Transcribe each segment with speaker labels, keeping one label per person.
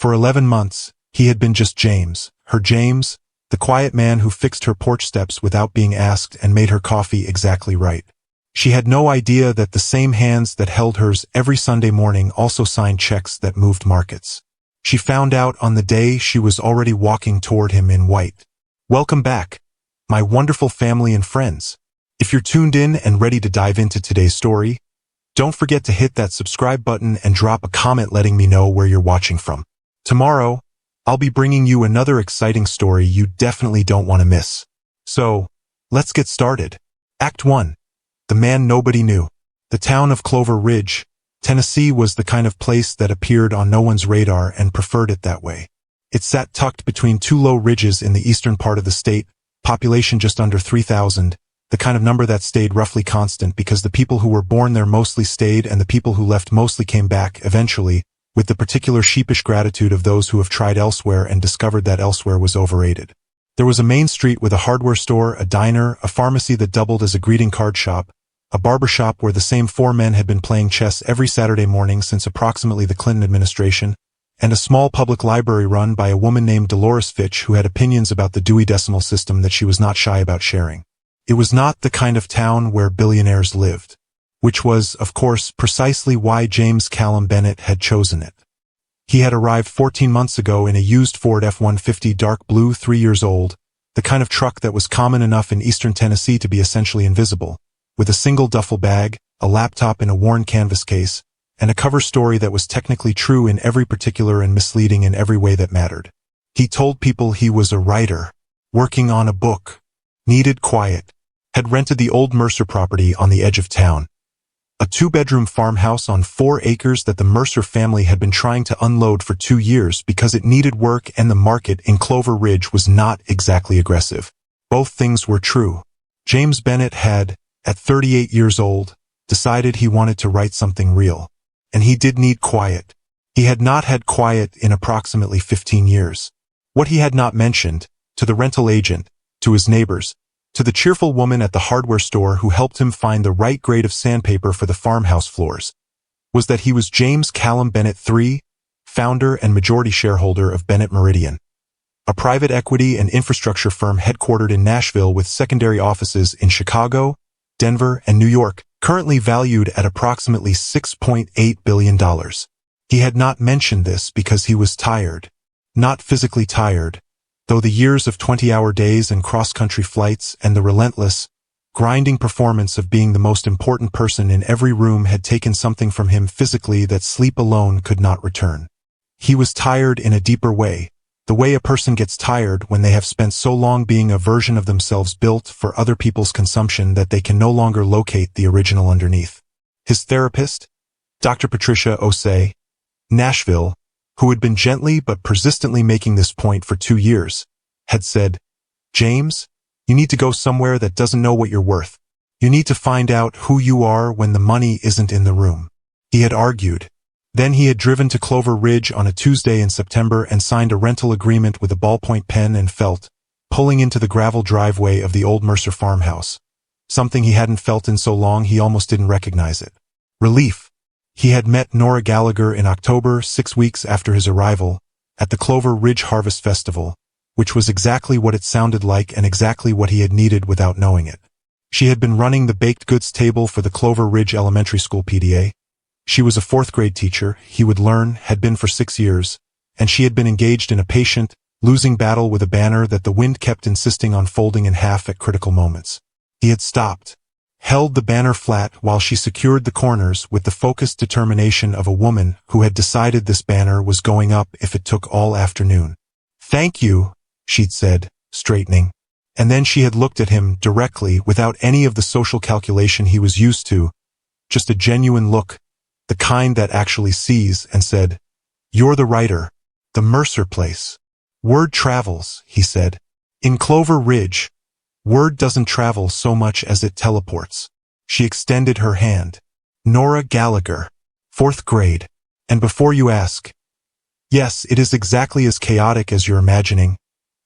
Speaker 1: For 11 months, he had been just James, her James, the quiet man who fixed her porch steps without being asked and made her coffee exactly right. She had no idea that the same hands that held hers every Sunday morning also signed checks that moved markets. She found out on the day she was already walking toward him in white. Welcome back, my wonderful family and friends. If you're tuned in and ready to dive into today's story, don't forget to hit that subscribe button and drop a comment letting me know where you're watching from. Tomorrow, I'll be bringing you another exciting story you definitely don't want to miss. So, let's get started. Act 1. The Man Nobody Knew. The town of Clover Ridge, Tennessee was the kind of place that appeared on no one's radar and preferred it that way. It sat tucked between two low ridges in the eastern part of the state, population just under 3,000, the kind of number that stayed roughly constant because the people who were born there mostly stayed and the people who left mostly came back eventually, with the particular sheepish gratitude of those who have tried elsewhere and discovered that elsewhere was overrated. There was a main street with a hardware store, a diner, a pharmacy that doubled as a greeting card shop, a barber shop where the same four men had been playing chess every Saturday morning since approximately the Clinton administration, and a small public library run by a woman named Dolores Fitch who had opinions about the Dewey Decimal System that she was not shy about sharing. It was not the kind of town where billionaires lived, which was, of course, precisely why James Callum Bennett had chosen it. He had arrived 14 months ago in a used Ford F-150 dark blue 3 years old, the kind of truck that was common enough in eastern Tennessee to be essentially invisible, with a single duffel bag, a laptop in a worn canvas case, and a cover story that was technically true in every particular and misleading in every way that mattered. He told people he was a writer, working on a book, needed quiet, had rented the old Mercer property on the edge of town, a 2-bedroom farmhouse on 4 acres that the Mercer family had been trying to unload for 2 years because it needed work and the market in Clover Ridge was not exactly aggressive. Both things were true. James Bennett had, at 38 years old, decided he wanted to write something real. And he did need quiet. He had not had quiet in approximately 15 years. What he had not mentioned, to the rental agent, to his neighbors, to the cheerful woman at the hardware store who helped him find the right grade of sandpaper for the farmhouse floors, was that he was James Callum Bennett III, founder and majority shareholder of Bennett Meridian, a private equity and infrastructure firm headquartered in Nashville with secondary offices in Chicago, Denver, and New York, currently valued at approximately $6.8 billion. He had not mentioned this because he was tired, not physically tired, though the years of 20-hour days and cross-country flights and the relentless, grinding performance of being the most important person in every room had taken something from him physically that sleep alone could not return. He was tired in a deeper way, the way a person gets tired when they have spent so long being a version of themselves built for other people's consumption that they can no longer locate the original underneath. His therapist, Dr. Patricia Osei, Nashville, who had been gently but persistently making this point for 2 years, had said, "James, you need to go somewhere that doesn't know what you're worth. You need to find out who you are when the money isn't in the room." He had argued. Then he had driven to Clover Ridge on a Tuesday in September and signed a rental agreement with a ballpoint pen and felt, pulling into the gravel driveway of the old Mercer farmhouse, something he hadn't felt in so long he almost didn't recognize it. Relief. He had met Nora Gallagher in October, 6 weeks after his arrival, at the Clover Ridge Harvest Festival, which was exactly what it sounded like and exactly what he had needed without knowing it. She had been running the baked goods table for the Clover Ridge Elementary School PTA. She was a 4th-grade teacher, he would learn, had been for 6 years, and she had been engaged in a patient, losing battle with a banner that the wind kept insisting on folding in half at critical moments. He had stopped, held the banner flat while she secured the corners with the focused determination of a woman who had decided this banner was going up if it took all afternoon. "Thank you," she'd said, straightening. And then she had looked at him directly without any of the social calculation he was used to, just a genuine look, the kind that actually sees, and said, "You're the writer. The Mercer place. Word travels," he said. "In Clover Ridge, word doesn't travel so much as it teleports." She extended her hand. "Nora Gallagher, 4th grade. And before you ask, yes, it is exactly as chaotic as you're imagining.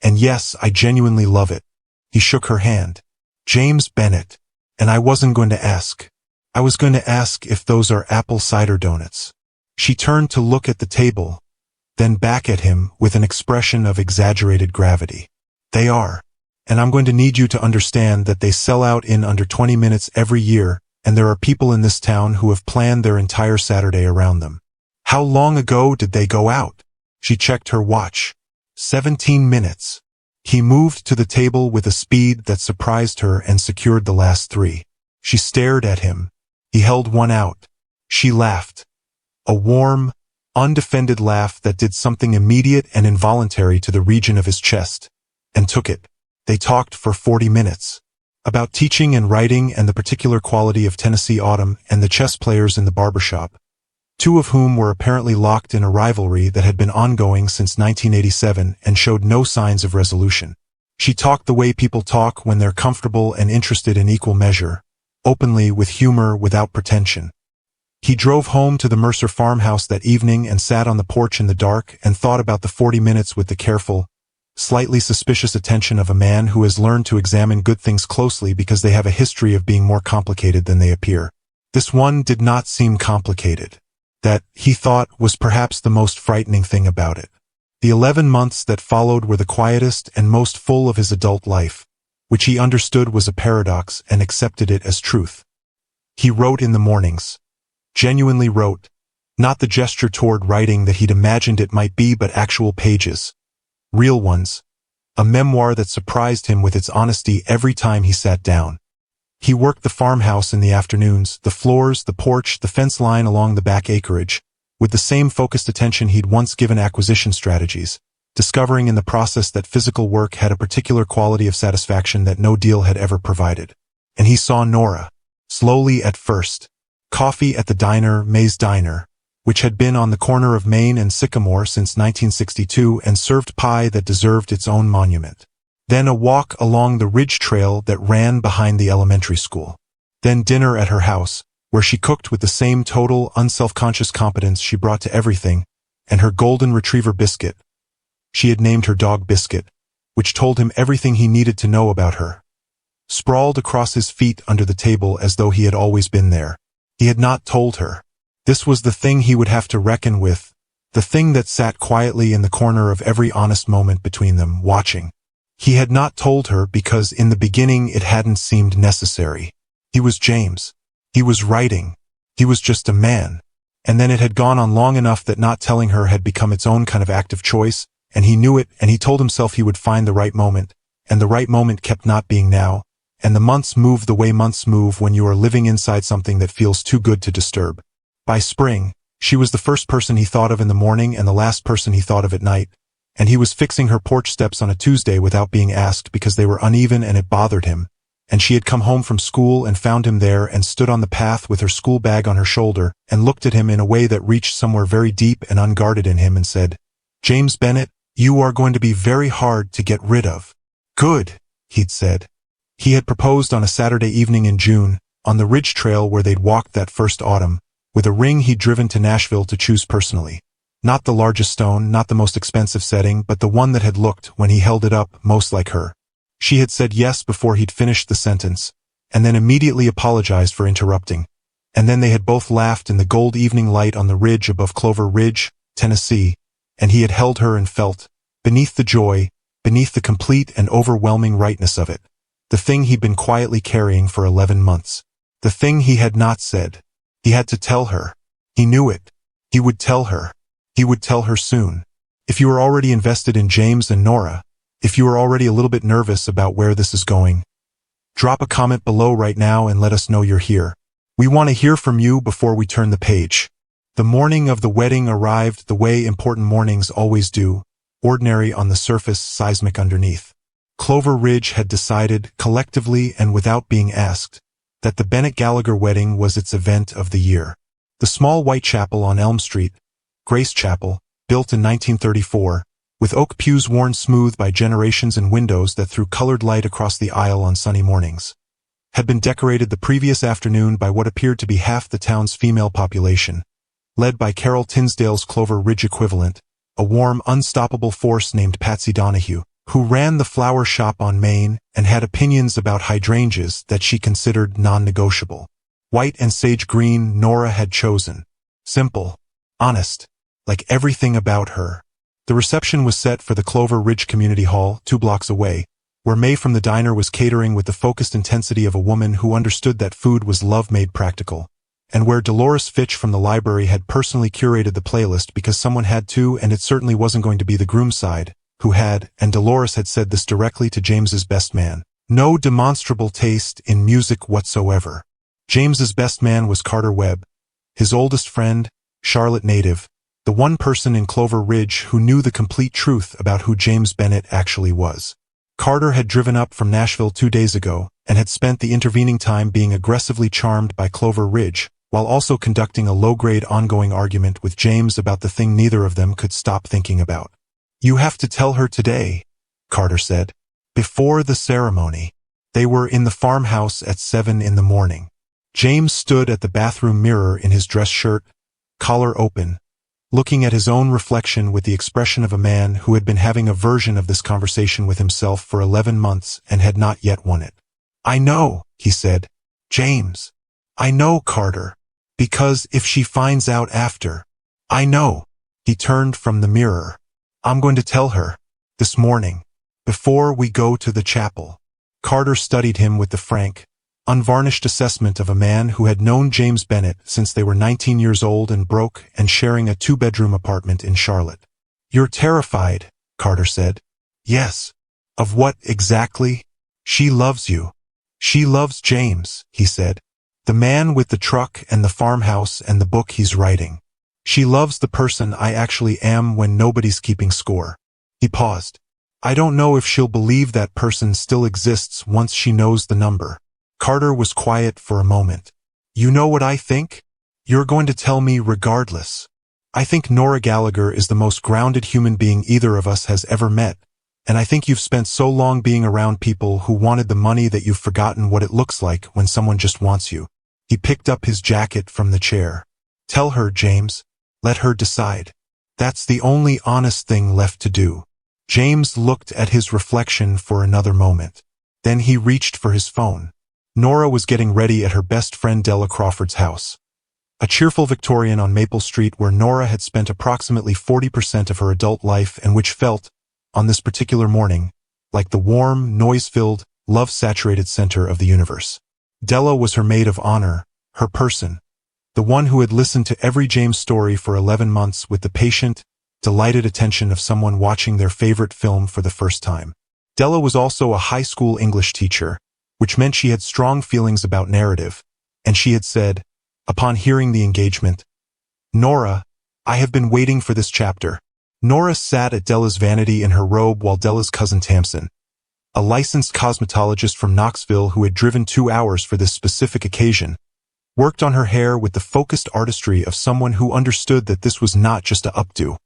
Speaker 1: And yes, I genuinely love it." He shook her hand. "James Bennett. And I wasn't going to ask. I was going to ask if those are apple cider donuts." She turned to look at the table, then back at him with an expression of exaggerated gravity. They are. And I'm going to need you to understand that they sell out in under 20 minutes every year, and there are people in this town who have planned their entire Saturday around them. How long ago did they go out? She checked her watch. 17 minutes. He moved to the table with a speed that surprised her and secured the last 3. She stared at him. He held one out. She laughed. A warm, undefended laugh that did something immediate and involuntary to the region of his chest, and took it. They talked for 40 minutes. About teaching and writing and the particular quality of Tennessee Autumn and the chess players in the barbershop, 2 of whom were apparently locked in a rivalry that had been ongoing since 1987 and showed no signs of resolution. She talked the way people talk when they're comfortable and interested in equal measure, openly with humor without pretension. He drove home to the Mercer farmhouse that evening and sat on the porch in the dark and thought about the 40 minutes with the careful, slightly suspicious attention of a man who has learned to examine good things closely because they have a history of being more complicated than they appear. This one did not seem complicated. That, he thought, was perhaps the most frightening thing about it. The 11 months that followed were the quietest and most full of his adult life, which he understood was a paradox and accepted it as truth. He wrote in the mornings. Genuinely wrote. Not the gesture toward writing that he'd imagined it might be, but actual pages. Real ones. A memoir that surprised him with its honesty every time he sat down. He worked the farmhouse in the afternoons, the floors, the porch, the fence line along the back acreage, with the same focused attention he'd once given acquisition strategies, discovering in the process that physical work had a particular quality of satisfaction that no deal had ever provided. And he saw Nora. Slowly at first. Coffee at the diner, May's Diner, which had been on the corner of Main and Sycamore since 1962 and served pie that deserved its own monument. Then a walk along the ridge trail that ran behind the elementary school. Then dinner at her house, where she cooked with the same total, unselfconscious competence she brought to everything, and her golden retriever Biscuit. She had named her dog Biscuit, which told him everything he needed to know about her. Sprawled across his feet under the table as though he had always been there. He had not told her. This was the thing he would have to reckon with, the thing that sat quietly in the corner of every honest moment between them, watching. He had not told her because in the beginning it hadn't seemed necessary. He was James. He was writing. He was just a man. And then it had gone on long enough that not telling her had become its own kind of act of choice, and he knew it, and he told himself he would find the right moment, and the right moment kept not being now, and the months move the way months move when you are living inside something that feels too good to disturb. By spring, she was the first person he thought of in the morning and the last person he thought of at night, and he was fixing her porch steps on a Tuesday without being asked because they were uneven and it bothered him, and she had come home from school and found him there and stood on the path with her school bag on her shoulder and looked at him in a way that reached somewhere very deep and unguarded in him and said, "James Bennett, you are going to be very hard to get rid of." "Good," he'd said. He had proposed on a Saturday evening in June, on the ridge trail where they'd walked that first autumn, with a ring he'd driven to Nashville to choose personally. Not the largest stone, not the most expensive setting, but the one that had looked, when he held it up, most like her. She had said yes before he'd finished the sentence, and then immediately apologized for interrupting. And then they had both laughed in the gold evening light on the ridge above Clover Ridge, Tennessee, and he had held her and felt, beneath the joy, beneath the complete and overwhelming rightness of it, the thing he'd been quietly carrying for 11 months. The thing he had not said. He had to tell her. He knew it. He would tell her. He would tell her soon. If you are already invested in James and Nora, if you are already a little bit nervous about where this is going, drop a comment below right now and let us know you're here. We want to hear from you before we turn the page. The morning of the wedding arrived the way important mornings always do, ordinary on the surface, seismic underneath. Clover Ridge had decided, collectively and without being asked, that the Bennett-Gallagher wedding was its event of the year. The small white chapel on Elm Street, Grace Chapel, built in 1934, with oak pews worn smooth by generations and windows that threw colored light across the aisle on sunny mornings, had been decorated the previous afternoon by what appeared to be half the town's female population, led by Carol Tinsdale's Clover Ridge equivalent, a warm, unstoppable force named Patsy Donahue, who ran the flower shop on Main and had opinions about hydrangeas that she considered non-negotiable. White and sage green Nora had chosen. Simple. Honest. Like everything about her. The reception was set for the Clover Ridge Community Hall, 2 blocks away, where May from the diner was catering with the focused intensity of a woman who understood that food was love made practical, and where Dolores Fitch from the library had personally curated the playlist because someone had to, and it certainly wasn't going to be the groom's side, who had, and Dolores had said this directly to James's best man, no demonstrable taste in music whatsoever. James's best man was Carter Webb, his oldest friend, Charlotte native, the one person in Clover Ridge who knew the complete truth about who James Bennett actually was. Carter had driven up from Nashville 2 days ago and had spent the intervening time being aggressively charmed by Clover Ridge, while also conducting a low-grade ongoing argument with James about the thing neither of them could stop thinking about. "You have to tell her today," Carter said. Before the ceremony. They were in the farmhouse at 7 in the morning. James stood at the bathroom mirror in his dress shirt, collar open, looking at his own reflection with the expression of a man who had been having a version of this conversation with himself for 11 months and had not yet won it. "I know," he said. "James. I know, Carter. Because if she finds out after, I know." He turned from the mirror. "I'm going to tell her. This morning. Before we go to the chapel." Carter studied him with the frank, unvarnished assessment of a man who had known James Bennett since they were 19 years old and broke and sharing a 2-bedroom apartment in Charlotte. "You're terrified," Carter said. "Yes. Of what exactly?" "She loves you." "She loves James," he said. "The man with the truck and the farmhouse and the book he's writing. She loves the person I actually am when nobody's keeping score." He paused. "I don't know if she'll believe that person still exists once she knows the number." Carter was quiet for a moment. "You know what I think? You're going to tell me regardless. I think Nora Gallagher is the most grounded human being either of us has ever met, and I think you've spent so long being around people who wanted the money that you've forgotten what it looks like when someone just wants you." He picked up his jacket from the chair. "Tell her, James. Let her decide. That's the only honest thing left to do." James looked at his reflection for another moment. Then he reached for his phone. Nora was getting ready at her best friend Della Crawford's house, a cheerful Victorian on Maple Street where Nora had spent approximately 40% of her adult life and which felt, on this particular morning, like the warm, noise-filled, love-saturated center of the universe. Della was her maid of honor, her person, the one who had listened to every James story for 11 months with the patient, delighted attention of someone watching their favorite film for the first time. Della was also a high school English teacher, which meant she had strong feelings about narrative, and she had said, upon hearing the engagement, "Nora, I have been waiting for this chapter." Nora sat at Della's vanity in her robe while Della's cousin Tamsin, a licensed cosmetologist from Knoxville who had driven 2 hours for this specific occasion, worked on her hair with the focused artistry of someone who understood that this was not just a updo.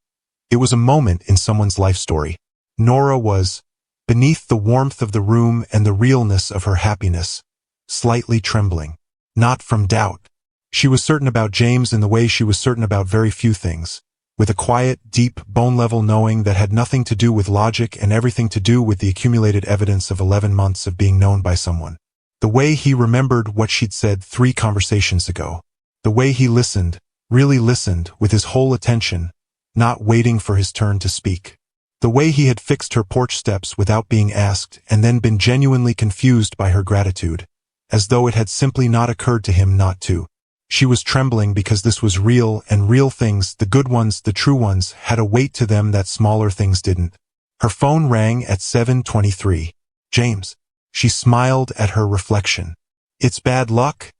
Speaker 1: It was a moment in someone's life story. Nora was, beneath the warmth of the room and the realness of her happiness, slightly trembling. Not from doubt. She was certain about James in the way she was certain about very few things, with a quiet, deep, bone-level knowing that had nothing to do with logic and everything to do with the accumulated evidence of 11 months of being known by someone. The way he remembered what she'd said 3 conversations ago. The way he listened, really listened, with his whole attention, not waiting for his turn to speak. The way he had fixed her porch steps without being asked and then been genuinely confused by her gratitude, as though it had simply not occurred to him not to. She was trembling because this was real, and real things, the good ones, the true ones, had a weight to them that smaller things didn't. Her phone rang at 7:23. "James." She smiled at her reflection. "It's bad luck?"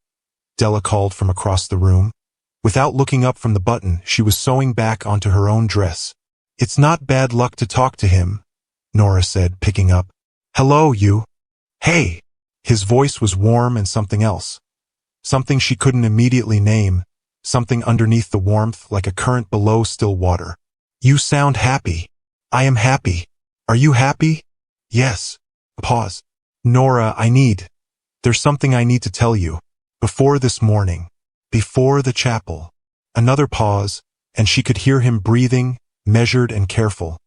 Speaker 1: Della called from across the room. Without looking up from the button she was sewing back onto her own dress. "It's not bad luck to talk to him," Nora said, picking up. "Hello, you." "Hey." His voice was warm and something else. Something she couldn't immediately name, something underneath the warmth like a current below still water. "You sound happy." "I am happy. Are you happy?" "Yes." A pause. "Nora, there's something I need to tell you. Before this morning. Before the chapel." Another pause, and she could hear him breathing, measured and careful.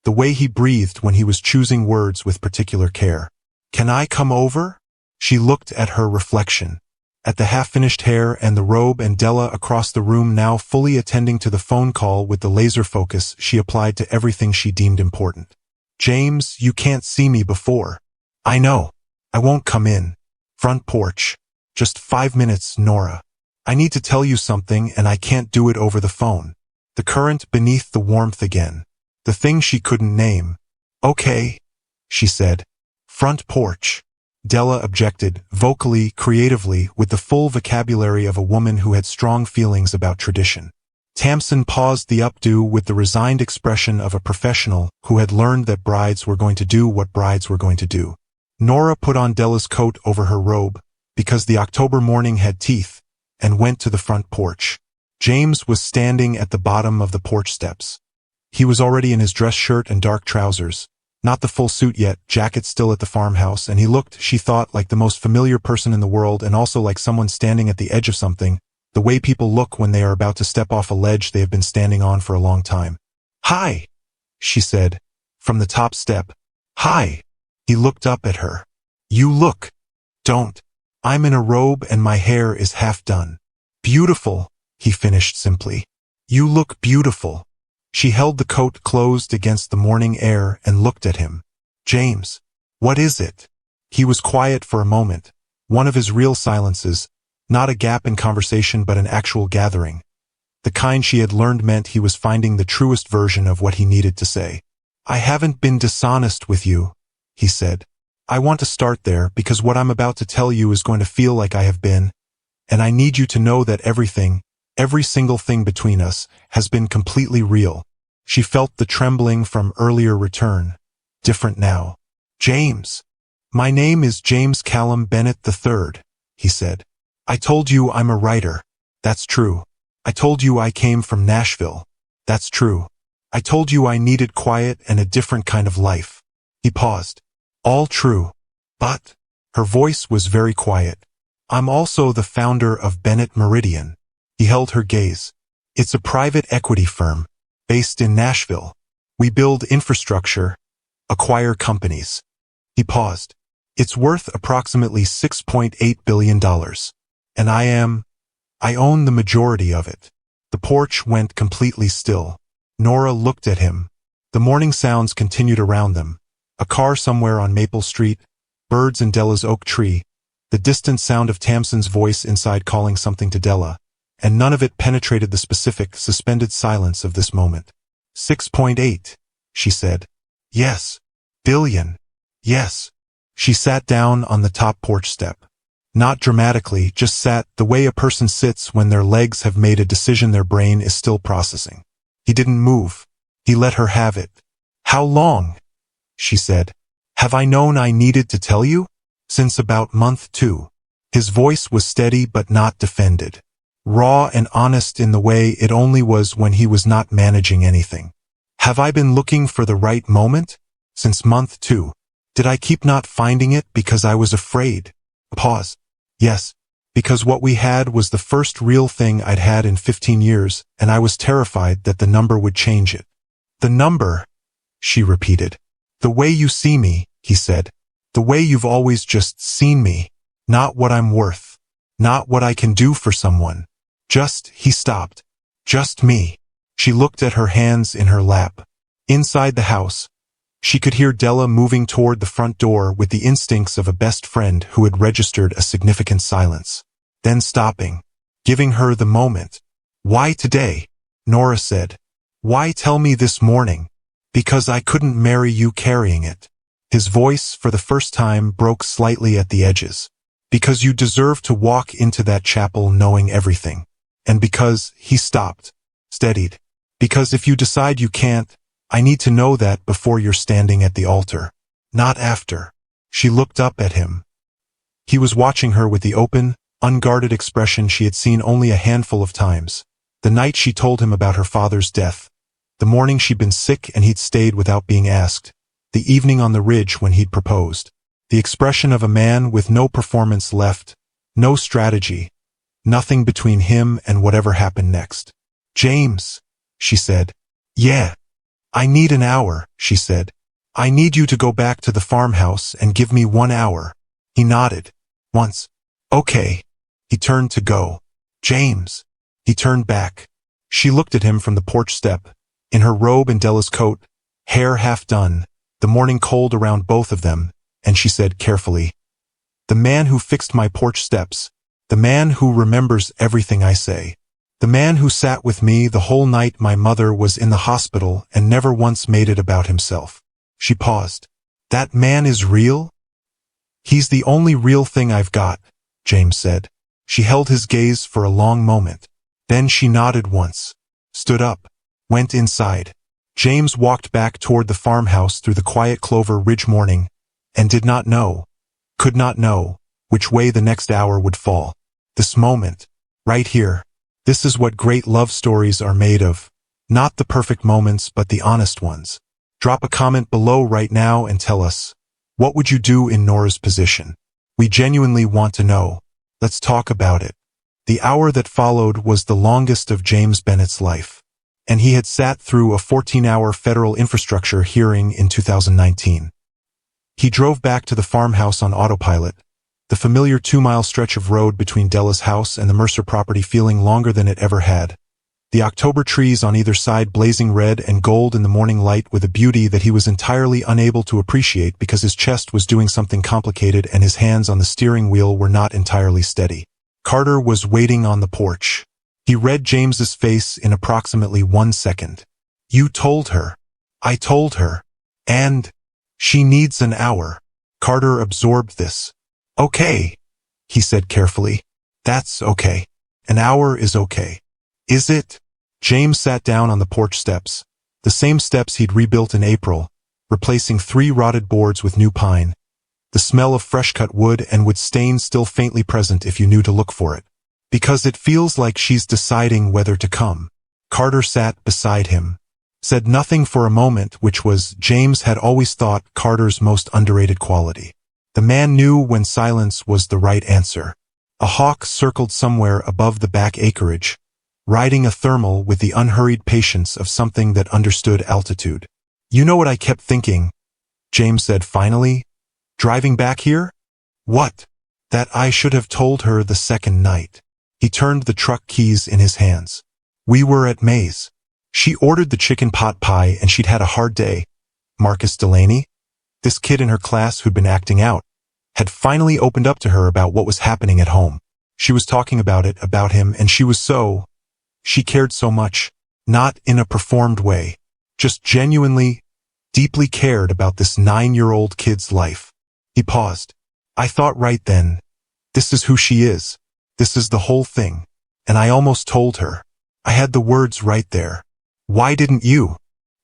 Speaker 1: The way he breathed when he was choosing words with particular care. "Can I come over?" She looked at her reflection. at the half-finished hair and the robe, and Della across the room now fully attending to the phone call with the laser focus she applied to everything she deemed important. James, you can't see me before. I know. I won't come in. Front porch. Just 5 minutes, Nora. I need to tell you something and I can't do it over the phone. The current beneath the warmth again. The thing she couldn't name. Okay, she said. Front porch. Della objected, vocally, creatively, with the full vocabulary of a woman who had strong feelings about tradition. Tamsin paused the updo with the resigned expression of a professional who had learned that brides were going to do what brides were going to do. Nora put on Della's coat over her robe, because the October morning had teeth, and went to the front porch. James was standing at the bottom of the porch steps. He was already in his dress shirt and dark trousers, not the full suit yet, jacket still at the farmhouse, and he looked, she thought, like the most familiar person in the world, and also like someone standing at the edge of something, the way people look when they are about to step off a ledge they have been standing on for a long time. Hi, she said, from the top step. Hi. He looked up at her. You look. Don't. I'm in a robe and my hair is half done. Beautiful, he finished simply. You look beautiful. She held the coat closed against the morning air and looked at him. James, what is it? He was quiet for a moment, one of his real silences, not a gap in conversation but an actual gathering. The kind she had learned meant he was finding the truest version of what he needed to say. I haven't been dishonest with you, he said. I want to start there because what I'm about to tell you is going to feel like I have been, and I need you to know that everything, every single thing between us, has been completely real. She felt the trembling from earlier return. Different now. James. My name is James Callum Bennett III, he said. I told you I'm a writer. That's true. I told you I came from Nashville. That's true. I told you I needed quiet and a different kind of life. He paused. All true. But, her voice was very quiet. I'm also the founder of Bennett Meridian. He held her gaze. It's a private equity firm, based in Nashville. We build infrastructure, acquire companies. He paused. It's worth approximately $6.8 billion. And I own the majority of it. The porch went completely still. Nora looked at him. The morning sounds continued around them. A car somewhere on Maple Street, birds in Della's oak tree, the distant sound of Tamsin's voice inside calling something to Della, and none of it penetrated the specific, suspended silence of this moment. 6.8, she said. Yes. Billion. Yes. She sat down on the top porch step. Not dramatically, just sat the way a person sits when their legs have made a decision their brain is still processing. He didn't move. He let her have it. How long? She said. Have I known I needed to tell you? Since about month 2. His voice was steady but not defended. Raw and honest in the way it only was when he was not managing anything. Have I been looking for the right moment? Since month 2. Did I keep not finding it because I was afraid? Pause. Yes, because what we had was the first real thing I'd had in 15 years, and I was terrified that the number would change it. The number, she repeated. The way you see me, he said. The way you've always just seen me. Not what I'm worth. Not what I can do for someone. Just, he stopped. Just me. She looked at her hands in her lap. Inside the house, she could hear Della moving toward the front door with the instincts of a best friend who had registered a significant silence. Then stopping. Giving her the moment. Why today? Nora said. Why tell me this morning? Because I couldn't marry you carrying it. His voice, for the first time, broke slightly at the edges. Because you deserve to walk into that chapel knowing everything. And because, he stopped. Steadied. Because if you decide you can't, I need to know that before you're standing at the altar. Not after. She looked up at him. He was watching her with the open, unguarded expression she had seen only a handful of times. The night she told him about her father's death. The morning she'd been sick and he'd stayed without being asked. The evening on the ridge when he'd proposed. The expression of a man with no performance left, no strategy, nothing between him and whatever happened next. James, she said. Yeah. I need an hour, she said. I need you to go back to the farmhouse and give me 1 hour. He nodded. Once. Okay. He turned to go. James! He turned back. She looked at him from the porch step, in her robe and Della's coat, hair half done, the morning cold around both of them, and she said carefully, "The man who fixed my porch steps, the man who remembers everything I say, the man who sat with me the whole night my mother was in the hospital and never once made it about himself." She paused. "That man is real?" "He's the only real thing I've got," James said. She held his gaze for a long moment. Then she nodded once, stood up, went inside. James walked back toward the farmhouse through the quiet Clover Ridge morning, and did not know, could not know, which way the next hour would fall. This moment, right here, this is what great love stories are made of. Not the perfect moments, but the honest ones. Drop a comment below right now and tell us, what would you do in Nora's position? We genuinely want to know. Let's talk about it. The hour that followed was the longest of James Bennett's life, and he had sat through a 14-hour federal infrastructure hearing in 2019. He drove back to the farmhouse on autopilot, the familiar 2-mile stretch of road between Della's house and the Mercer property feeling longer than it ever had. The October trees on either side blazing red and gold in the morning light with a beauty that he was entirely unable to appreciate because his chest was doing something complicated and his hands on the steering wheel were not entirely steady. Carter was waiting on the porch. He read James's face in approximately 1 second. "You told her." "I told her. And she needs an hour." Carter absorbed this. "Okay," he said carefully. "That's okay. An hour is okay." "Is it?" James sat down on the porch steps, the same steps he'd rebuilt in April, replacing 3 rotted boards with new pine. The smell of fresh-cut wood and wood stain still faintly present if you knew to look for it. "Because it feels like she's deciding whether to come." Carter sat beside him, said nothing for a moment, which was, James had always thought, Carter's most underrated quality. The man knew when silence was the right answer. A hawk circled somewhere above the back acreage, riding a thermal with the unhurried patience of something that understood altitude. "You know what I kept thinking," James said finally, "driving back here?" "What?" "That I should have told her the second night." He turned the truck keys in his hands. "We were at May's. She ordered the chicken pot pie and she'd had a hard day. Marcus Delaney, this kid in her class who'd been acting out, had finally opened up to her about what was happening at home. She was talking about it, about him, and she cared so much, not in a performed way, just genuinely, deeply cared about this 9-year-old kid's life." He paused. "I thought right then, this is who she is. This is the whole thing. And I almost told her. I had the words right there." "Why didn't you?"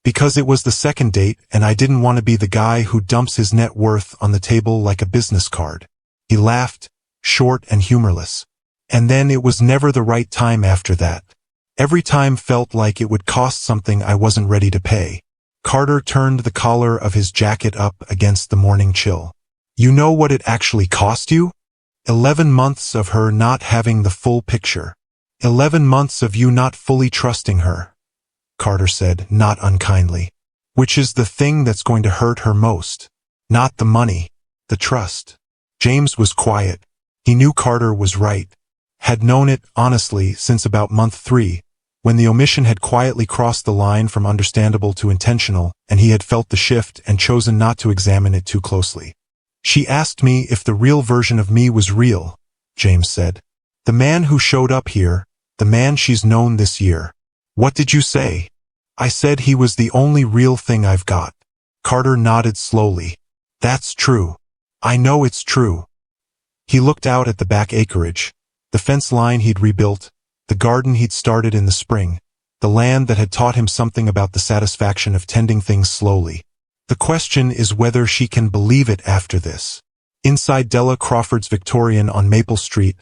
Speaker 1: "Because it was the second date and I didn't want to be the guy who dumps his net worth on the table like a business card." He laughed, short and humorless. "And then it was never the right time after that. Every time felt like it would cost something I wasn't ready to pay." Carter turned the collar of his jacket up against the morning chill. "You know what it actually cost you? 11 months of her not having the full picture. 11 months of you not fully trusting her," Carter said, not unkindly. "Which is the thing that's going to hurt her most. Not the money, the trust." James was quiet. He knew Carter was right. Had known it, honestly, since about month 3, when the omission had quietly crossed the line from understandable to intentional, and he had felt the shift and chosen not to examine it too closely. "She asked me if the real version of me was real," James said. "The man who showed up here, the man she's known this year." "What did you say?" "I said he was the only real thing I've got." Carter nodded slowly. "That's true. I know it's true." He looked out at the back acreage, the fence line he'd rebuilt, the garden he'd started in the spring, the land that had taught him something about the satisfaction of tending things slowly. The question is whether she can believe it after this. Inside Della Crawford's Victorian on Maple Street,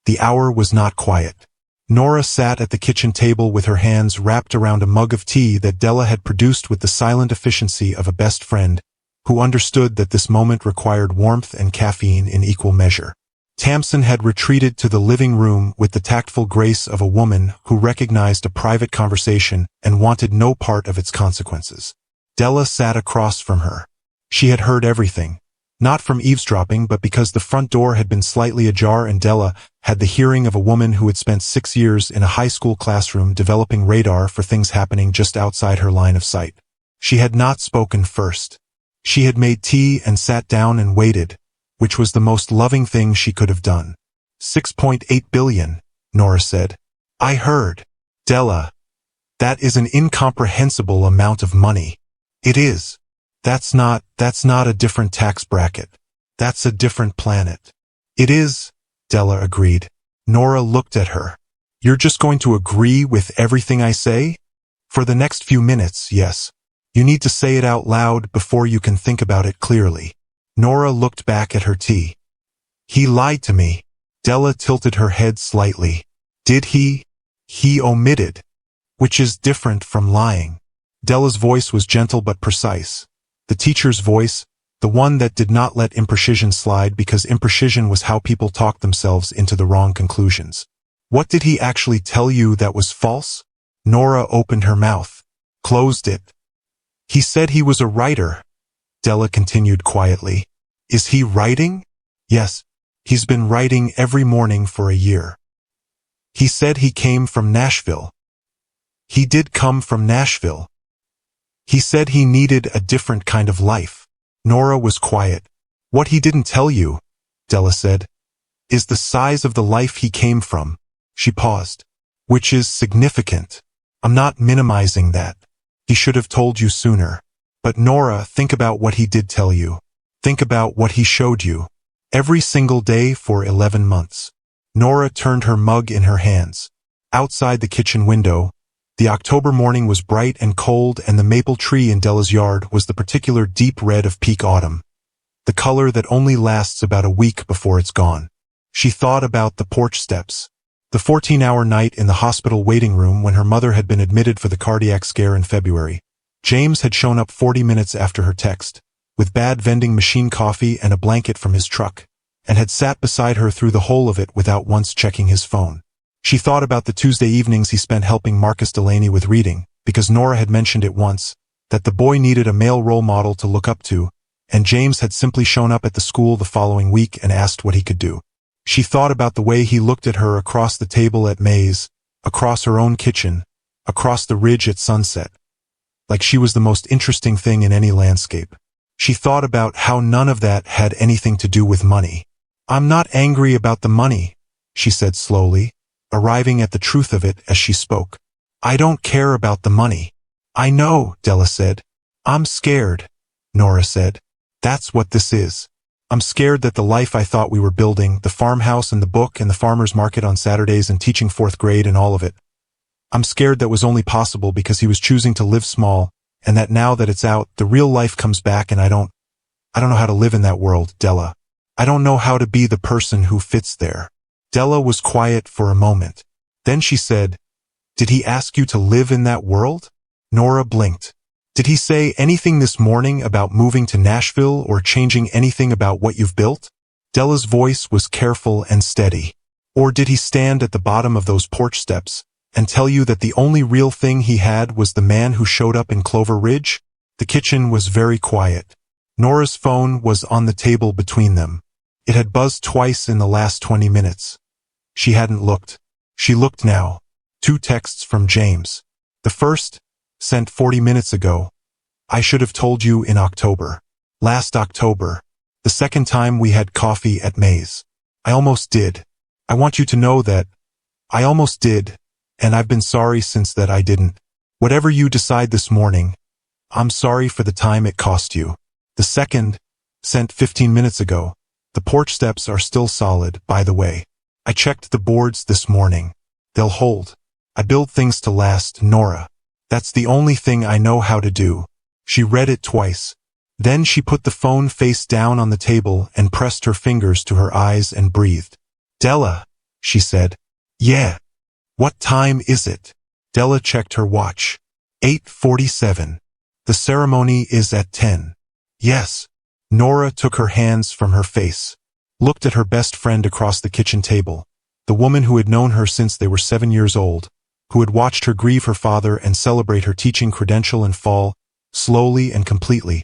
Speaker 1: the hour was not quiet. Nora sat at the kitchen table with her hands wrapped around a mug of tea that Della had produced with the silent efficiency of a best friend, who understood that this moment required warmth and caffeine in equal measure. Tamsin had retreated to the living room with the tactful grace of a woman who recognized a private conversation and wanted no part of its consequences. Della sat across from her. She had heard everything, Not from eavesdropping, but because the front door had been slightly ajar and Della had the hearing of a woman who had spent 6 years in a high school classroom developing radar for things happening just outside her line of sight. She had not spoken first. She had made tea and sat down and waited, which was the most loving thing she could have done. 6.8 billion, Nora said. I heard. Della. That is an incomprehensible amount of money. It is. That's not a different tax bracket. That's a different planet. It is, Della agreed. Nora looked at her. You're just going to agree with everything I say? For the next few minutes, yes. You need to say it out loud before you can think about it clearly. Nora looked back at her tea. He lied to me. Della tilted her head slightly. Did he? He omitted. Which is different from lying. Della's voice was gentle but precise. The teacher's voice, the one that did not let imprecision slide because imprecision was how people talked themselves into the wrong conclusions. What did he actually tell you that was false? Nora opened her mouth. Closed it. He said he was a writer. Della continued quietly. Is he writing? Yes. He's been writing every morning for a year. He said he came from Nashville. He did come from Nashville. He said he needed a different kind of life. Nora was quiet. What he didn't tell you, Della said, is the size of the life he came from. She paused. Which is significant. I'm not minimizing that. He should have told you sooner. But Nora, think about what he did tell you. Think about what he showed you. Every single day for 11 months. Nora turned her mug in her hands. Outside the kitchen window, the October morning was bright and cold, and the maple tree in Della's yard was the particular deep red of peak autumn, the color that only lasts about a week before it's gone. She thought about the porch steps, the 14-hour night in the hospital waiting room when her mother had been admitted for the cardiac scare in February. James had shown up 40 minutes after her text, with bad vending machine coffee and a blanket from his truck, and had sat beside her through the whole of it without once checking his phone. She thought about the Tuesday evenings he spent helping Marcus Delaney with reading, because Nora had mentioned it once, that the boy needed a male role model to look up to, and James had simply shown up at the school the following week and asked what he could do. She thought about the way he looked at her across the table at May's, across her own kitchen, across the ridge at sunset, like she was the most interesting thing in any landscape. She thought about how none of that had anything to do with money. I'm not angry about the money, she said slowly, arriving at the truth of it as she spoke. I don't care about the money. I know, Della said. I'm scared, Nora said. That's what this is. I'm scared that the life I thought we were building, the farmhouse and the book and the farmer's market on Saturdays and teaching 4th grade and all of it, I'm scared that was only possible because he was choosing to live small, and that now that it's out, the real life comes back and I don't know how to live in that world, Della. I don't know how to be the person who fits there. Della was quiet for a moment. Then she said, Did he ask you to live in that world? Nora blinked. Did he say anything this morning about moving to Nashville or changing anything about what you've built? Della's voice was careful and steady. Or did he stand at the bottom of those porch steps and tell you that the only real thing he had was the man who showed up in Clover Ridge? The kitchen was very quiet. Nora's phone was on the table between them. It had buzzed twice in the last 20 minutes. She hadn't looked. She looked now. 2 texts from James. The first, sent 40 minutes ago. I should have told you in October. Last October. The second time we had coffee at May's. I almost did. I want you to know that I almost did, and I've been sorry since that I didn't. Whatever you decide this morning, I'm sorry for the time it cost you. The second, sent 15 minutes ago. The porch steps are still solid, by the way. I checked the boards this morning. They'll hold. I build things to last, Nora. That's the only thing I know how to do. She read it twice. Then she put the phone face down on the table and pressed her fingers to her eyes and breathed. Della, she said. Yeah. What time is it? Della checked her watch. 8:47. The ceremony is at 10. Yes. Nora took her hands from her face, looked at her best friend across the kitchen table, the woman who had known her since they were 7 years old, who had watched her grieve her father and celebrate her teaching credential and fall, slowly and completely,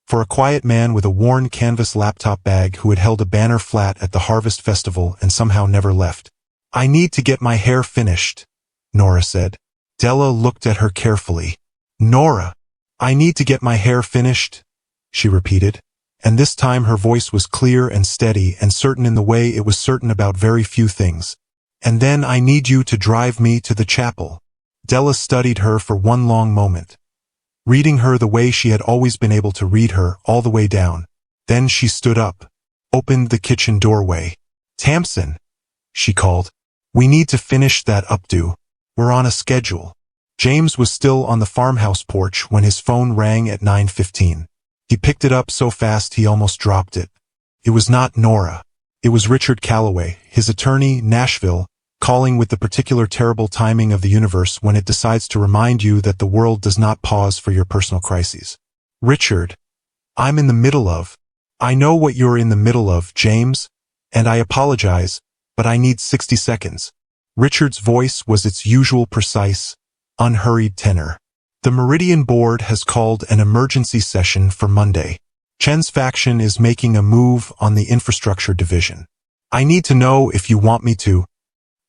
Speaker 1: For a quiet man with a worn canvas laptop bag who had held a banner flat at the Harvest Festival and somehow never left. "I need to get my hair finished," Nora said. Della looked at her carefully. "Nora, I need to get my hair finished," she repeated. And this time her voice was clear and steady and certain in the way it was certain about very few things. "And then I need you to drive me to the chapel." Della studied her for one long moment, reading her the way she had always been able to read her, all the way down. Then she stood up, opened the kitchen doorway. "Tamsin," she called. "We need to finish that updo. We're on a schedule." James was still on the farmhouse porch when his phone rang at 9:15. He picked it up so fast he almost dropped it. It was not Nora. It was Richard Calloway, his attorney, Nashville, calling with the particular terrible timing of the universe when it decides to remind you that the world does not pause for your personal crises. "Richard, I'm in the middle of—" "I know what you're in the middle of, James, and I apologize, but I need 60 seconds. Richard's voice was its usual precise, unhurried tenor. "The Meridian Board has called an emergency session for Monday. Chen's faction is making a move on the infrastructure division. I need to know if you want me to—"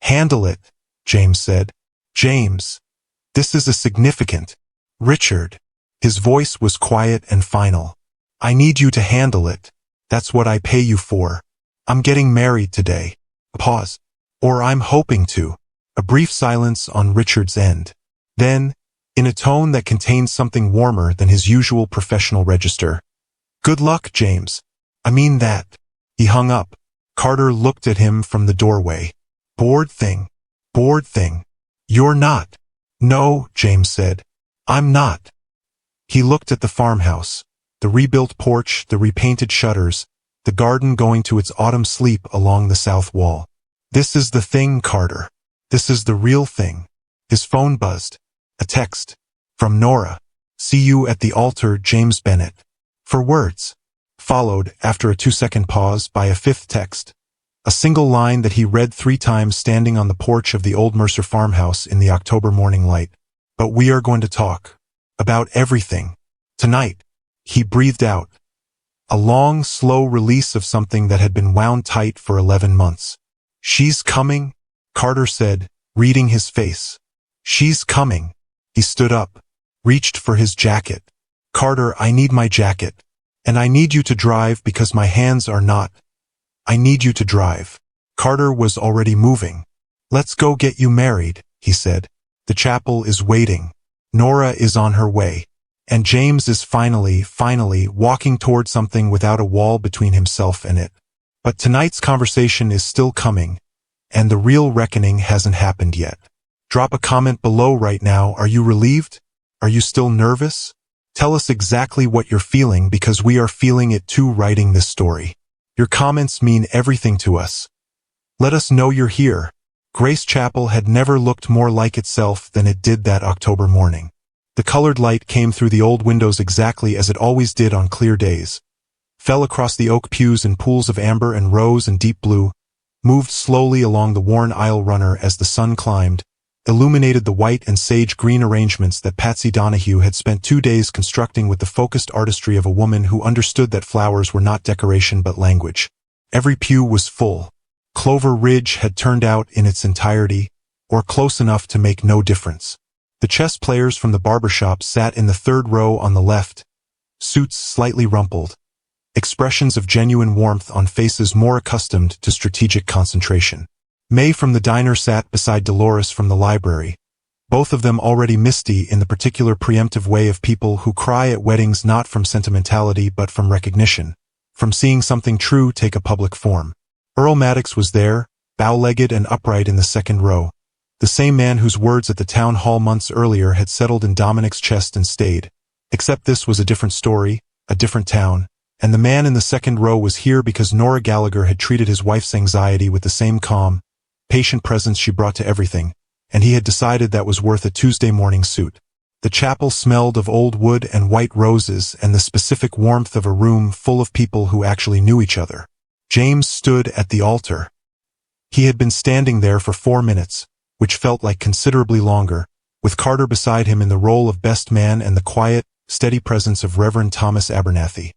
Speaker 1: "Handle it," James said. "James, this is a significant—" "Richard." His voice was quiet and final. "I need you to handle it. That's what I pay you for. I'm getting married today." A pause. "Or I'm hoping to." A brief silence on Richard's end. Then, in a tone that contained something warmer than his usual professional register, "Good luck, James. I mean that." He hung up. Carter looked at him from the doorway. Board thing. Board thing. "You're not." "No," James said. "I'm not." He looked at the farmhouse, the rebuilt porch, the repainted shutters, the garden going to its autumn sleep along the south wall. "This is the thing, Carter. This is the real thing." His phone buzzed. A text. From Nora. "See you at the altar, James Bennett." 4 words. Followed, after a 2-second pause, by a 5th text. A single line that he read 3 times standing on the porch of the old Mercer farmhouse in the October morning light. "But we are going to talk. About everything. Tonight." He breathed out. A long, slow release of something that had been wound tight for 11 months. "She's coming," Carter said, reading his face. "She's coming." He stood up, reached for his jacket. "Carter, I need my jacket. And I need you to drive because my hands are not. I need you to drive." Carter was already moving. "Let's go get you married," he said. "The chapel is waiting. Nora is on her way. And James is finally walking toward something without a wall between himself and it. But tonight's conversation is still coming, and the real reckoning hasn't happened yet. Drop a comment below right now. Are you relieved? Are you still nervous? Tell us exactly what you're feeling because we are feeling it too writing this story. Your comments mean everything to us. Let us know you're here. Grace Chapel had never looked more like itself than it did that October morning. The colored light came through the old windows exactly as it always did on clear days, fell across the oak pews in pools of amber and rose and deep blue, moved slowly along the worn aisle runner as the sun climbed, illuminated the white and sage-green arrangements that Patsy Donahue had spent 2 days constructing with the focused artistry of a woman who understood that flowers were not decoration but language. Every pew was full. Clover Ridge had turned out in its entirety, or close enough to make no difference. The chess players from the barbershop sat in the 3rd row on the left, suits slightly rumpled, expressions of genuine warmth on faces more accustomed to strategic concentration. May from the diner sat beside Dolores from the library, both of them already misty in the particular preemptive way of people who cry at weddings not from sentimentality but from recognition, from seeing something true take a public form. Earl Maddox was there, bow-legged and upright in the 2nd row, the same man whose words at the town hall months earlier had settled in Dominic's chest and stayed, except this was a different story, a different town, and the man in the 2nd row was here because Nora Gallagher had treated his wife's anxiety with the same calm, patient presence she brought to everything, and he had decided that was worth a Tuesday morning suit. The chapel smelled of old wood and white roses and the specific warmth of a room full of people who actually knew each other. James stood at the altar. He had been standing there for 4 minutes, which felt like considerably longer, with Carter beside him in the role of best man and the quiet, steady presence of Reverend Thomas Abernathy.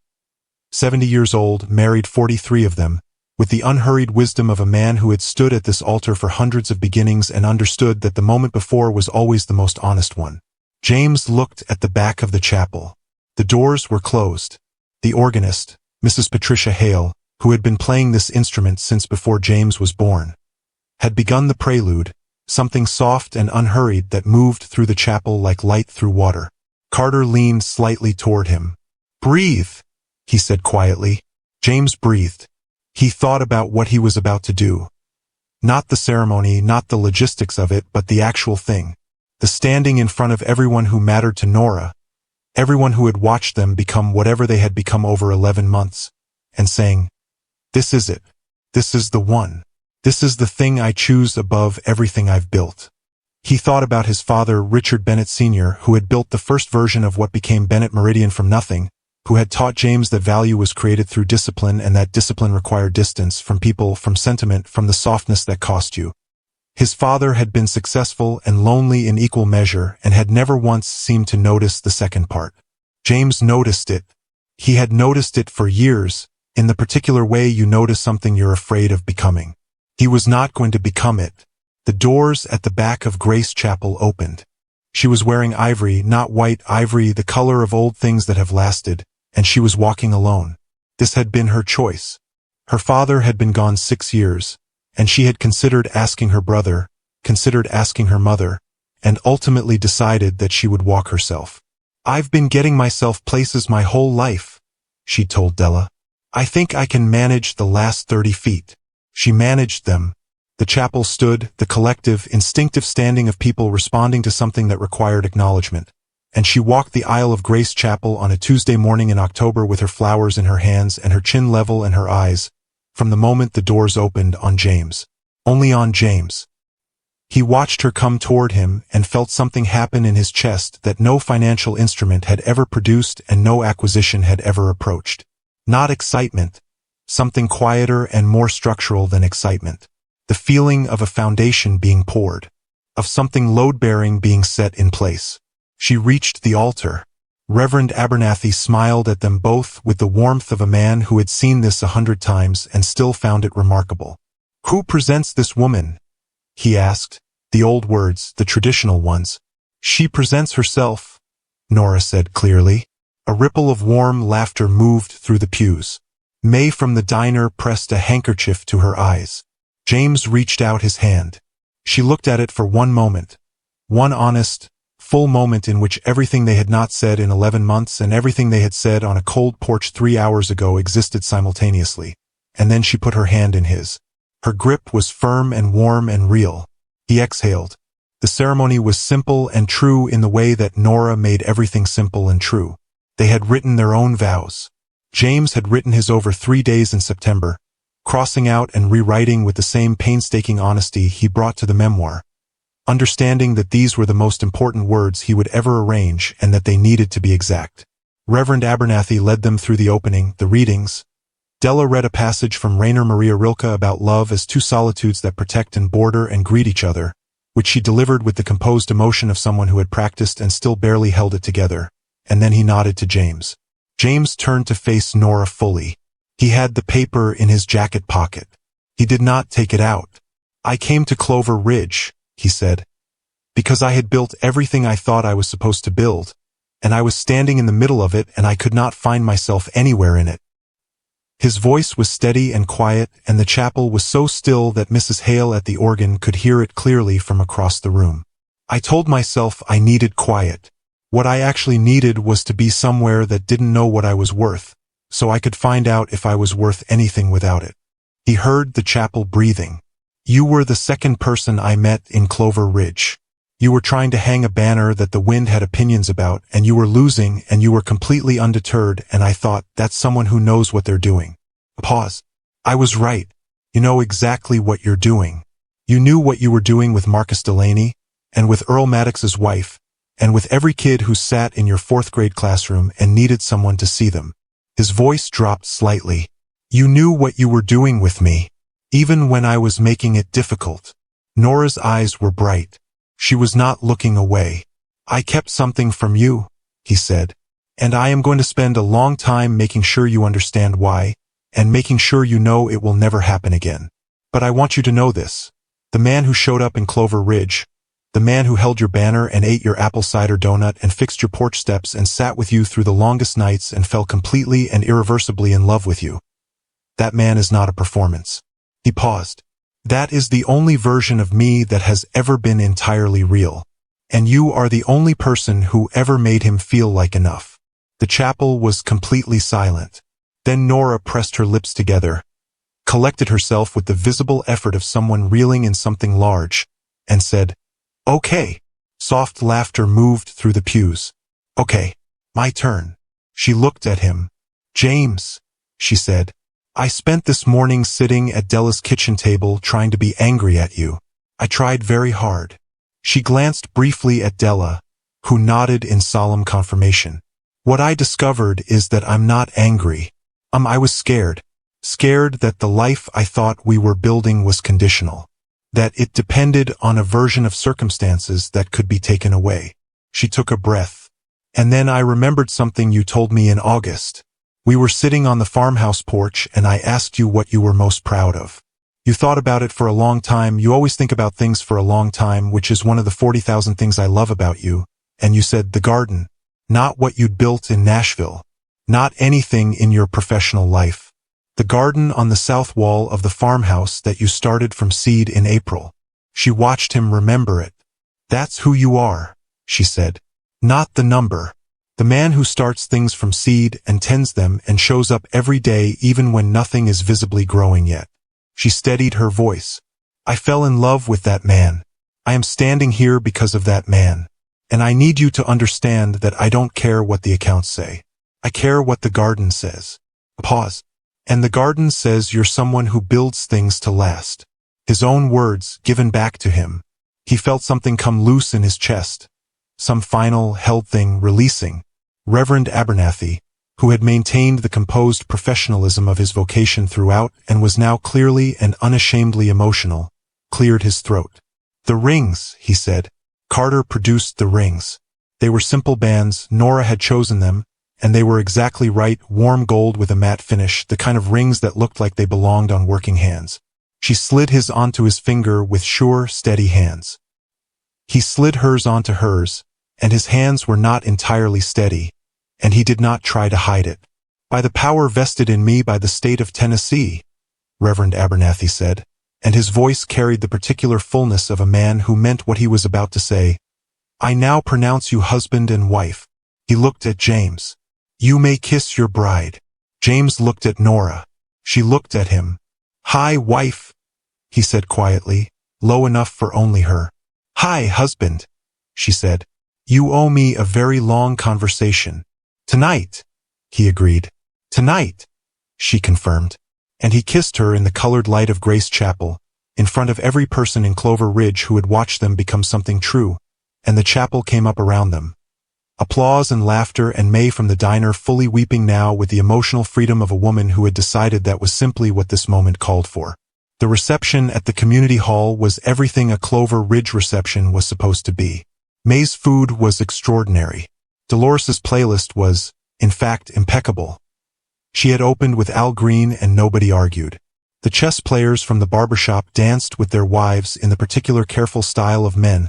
Speaker 1: 70 years old, married 43 of them, with the unhurried wisdom of a man who had stood at this altar for hundreds of beginnings and understood that the moment before was always the most honest one. James looked at the back of the chapel. The doors were closed. The organist, Mrs. Patricia Hale, who had been playing this instrument since before James was born, had begun the prelude, something soft and unhurried that moved through the chapel like light through water. Carter leaned slightly toward him. "Breathe," he said quietly. James breathed. He thought about what he was about to do. Not the ceremony, not the logistics of it, but the actual thing. The standing in front of everyone who mattered to Nora, everyone who had watched them become whatever they had become over 11 months, and saying, "This is it. This is the one. This is the thing I choose above everything I've built." He thought about his father, Richard Bennett Sr., who had built the first version of what became Bennett Meridian from nothing, who had taught James that value was created through discipline and that discipline required distance from people, from sentiment, from the softness that cost you. His father had been successful and lonely in equal measure and had never once seemed to notice the second part. James noticed it. He had noticed it for years, in the particular way you notice something you're afraid of becoming. He was not going to become it. The doors at the back of Grace Chapel opened. She was wearing ivory, not white ivory, the color of old things that have lasted, and she was walking alone. This had been her choice. Her father had been gone 6 years, and she had considered asking her brother, considered asking her mother, and ultimately decided that she would walk herself. "I've been getting myself places my whole life," she told Della. "I think I can manage the last 30 feet. She managed them. The chapel stood, the collective, instinctive standing of people responding to something that required acknowledgement. And she walked the aisle of Grace Chapel on a Tuesday morning in October with her flowers in her hands and her chin level and her eyes, from the moment the doors opened, on James. Only on James. He watched her come toward him and felt something happen in his chest that no financial instrument had ever produced and no acquisition had ever approached. Not excitement. Something quieter and more structural than excitement. The feeling of a foundation being poured. Of something load-bearing being set in place. She reached the altar. Reverend Abernathy smiled at them both with the warmth of a man who had seen this 100 times and still found it remarkable. "Who presents this woman?" he asked. The old words, the traditional ones. "She presents herself," Nora said clearly. A ripple of warm laughter moved through the pews. May from the diner pressed a handkerchief to her eyes. James reached out his hand. She looked at it for one moment. One honest, full moment in which everything they had not said in 11 months and everything they had said on a cold porch 3 hours ago existed simultaneously. And then she put her hand in his. Her grip was firm and warm and real. He exhaled. The ceremony was simple and true in the way that Nora made everything simple and true. They had written their own vows. James had written his over 3 days in September, crossing out and rewriting with the same painstaking honesty he brought to the memoir, understanding that these were the most important words he would ever arrange and that they needed to be exact. Reverend Abernathy led them through the opening, the readings. Della read a passage from Rainer Maria Rilke about love as two solitudes that protect and border and greet each other, which she delivered with the composed emotion of someone who had practiced and still barely held it together, and then he nodded to James. James turned to face Nora fully. He had the paper in his jacket pocket. He did not take it out. "I came to Clover Ridge," he said, "because I had built everything I thought I was supposed to build, and I was standing in the middle of it and I could not find myself anywhere in it." His voice was steady and quiet, and the chapel was so still that Mrs. Hale at the organ could hear it clearly from across the room. "I told myself I needed quiet. What I actually needed was to be somewhere that didn't know what I was worth, so I could find out if I was worth anything without it." He heard the chapel breathing. "You were the second person I met in Clover Ridge. You were trying to hang a banner that the wind had opinions about, and you were losing, and you were completely undeterred, and I thought, that's someone who knows what they're doing." Pause. "I was right. You know exactly what you're doing. You knew what you were doing with Marcus Delaney, and with Earl Maddox's wife, and with every kid who sat in your 4th grade classroom and needed someone to see them." His voice dropped slightly. "You knew what you were doing with me, even when I was making it difficult." Nora's eyes were bright. She was not looking away. "I kept something from you," he said. And I am going to spend a long time making sure you understand why, and making sure you know it will never happen again. But I want you to know this. The man who showed up in Clover Ridge, the man who held your banner and ate your apple cider donut and fixed your porch steps and sat with you through the longest nights and fell completely and irreversibly in love with you. That man is not a performance. He paused. That is the only version of me that has ever been entirely real. And you are the only person who ever made him feel like enough. The chapel was completely silent. Then Nora pressed her lips together, collected herself with the visible effort of someone reeling in something large, and said, "Okay." Soft laughter moved through the pews. "Okay, my turn." She looked at him. "James," she said, "I spent this morning sitting at Della's kitchen table trying to be angry at you. I tried very hard." She glanced briefly at Della, who nodded in solemn confirmation. "What I discovered is that I'm not angry. I was scared. Scared that the life I thought we were building was conditional. That it depended on a version of circumstances that could be taken away." She took a breath. "And then I remembered something you told me in August. We were sitting on the farmhouse porch and I asked you what you were most proud of. You thought about it for a long time. You always think about things for a long time, which is one of the 40,000 things I love about you. And you said the garden. Not what you'd built in Nashville. Not anything in your professional life. The garden on the south wall of the farmhouse that you started from seed in April." She watched him remember it. "That's who you are," she said. "Not the number. The man who starts things from seed and tends them and shows up every day even when nothing is visibly growing yet." She steadied her voice. "I fell in love with that man. I am standing here because of that man. And I need you to understand that I don't care what the accounts say. I care what the garden says." Pause. "And the garden says you're someone who builds things to last." His own words given back to him. He felt something come loose in his chest. Some final, held thing releasing. Reverend Abernathy, who had maintained the composed professionalism of his vocation throughout and was now clearly and unashamedly emotional, cleared his throat. "The rings," he said. Carter produced the rings. They were simple bands. Nora had chosen them, and they were exactly right, warm gold with a matte finish, the kind of rings that looked like they belonged on working hands. She slid his onto his finger with sure, steady hands. He slid hers onto hers, and his hands were not entirely steady, and he did not try to hide it. "By the power vested in me by the state of Tennessee," Reverend Abernathy said, and his voice carried the particular fullness of a man who meant what he was about to say. "I now pronounce you husband and wife." He looked at James. "You may kiss your bride." James looked at Nora. She looked at him. "Hi, wife," he said quietly, low enough for only her. "Hi, husband," she said. "You owe me a very long conversation." "Tonight," he agreed. "Tonight," she confirmed. And he kissed her in the colored light of Grace Chapel, in front of every person in Clover Ridge who had watched them become something true, and the chapel came up around them. Applause and laughter, and May from the diner fully weeping now with the emotional freedom of a woman who had decided that was simply what this moment called for. The reception at the community hall was everything a Clover Ridge reception was supposed to be. May's food was extraordinary. Dolores's playlist was, in fact, impeccable. She had opened with Al Green and nobody argued. The chess players from the barbershop danced with their wives in the particular careful style of men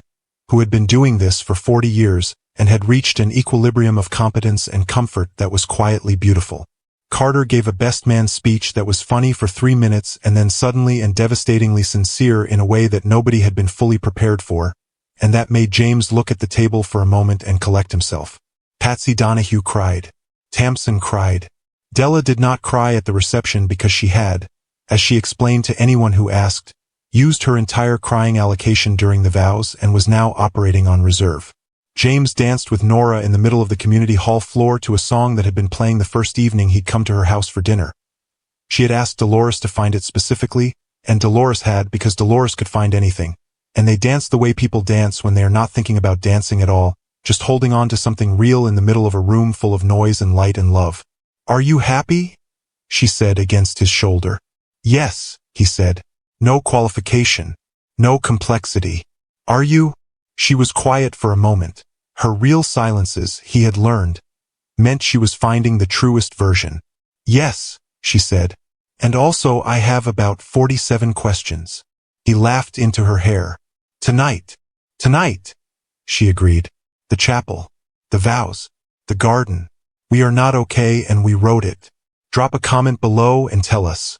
Speaker 1: who had been doing this for 40 years and had reached an equilibrium of competence and comfort that was quietly beautiful. Carter gave a best man speech that was funny for 3 minutes and then suddenly and devastatingly sincere in a way that nobody had been fully prepared for, and that made James look at the table for a moment and collect himself. Patsy Donahue cried. Tamsin cried. Della did not cry at the reception because she had, as she explained to anyone who asked, used her entire crying allocation during the vows and was now operating on reserve. James danced with Nora in the middle of the community hall floor to a song that had been playing the first evening he'd come to her house for dinner. She had asked Dolores to find it specifically, and Dolores had because Dolores could find anything, and they danced the way people dance when they are not thinking about dancing at all, just holding on to something real in the middle of a room full of noise and light and love. "Are you happy?" she said against his shoulder. "Yes," he said. "No qualification. No complexity." "Are you?" She was quiet for a moment. Her real silences, he had learned, meant she was finding the truest version. "Yes," she said. "And also I have about 47 questions." He laughed into her hair. "Tonight. Tonight," she agreed. "The chapel. The vows. The garden. We are not okay and we wrote it. Drop a comment below and tell us.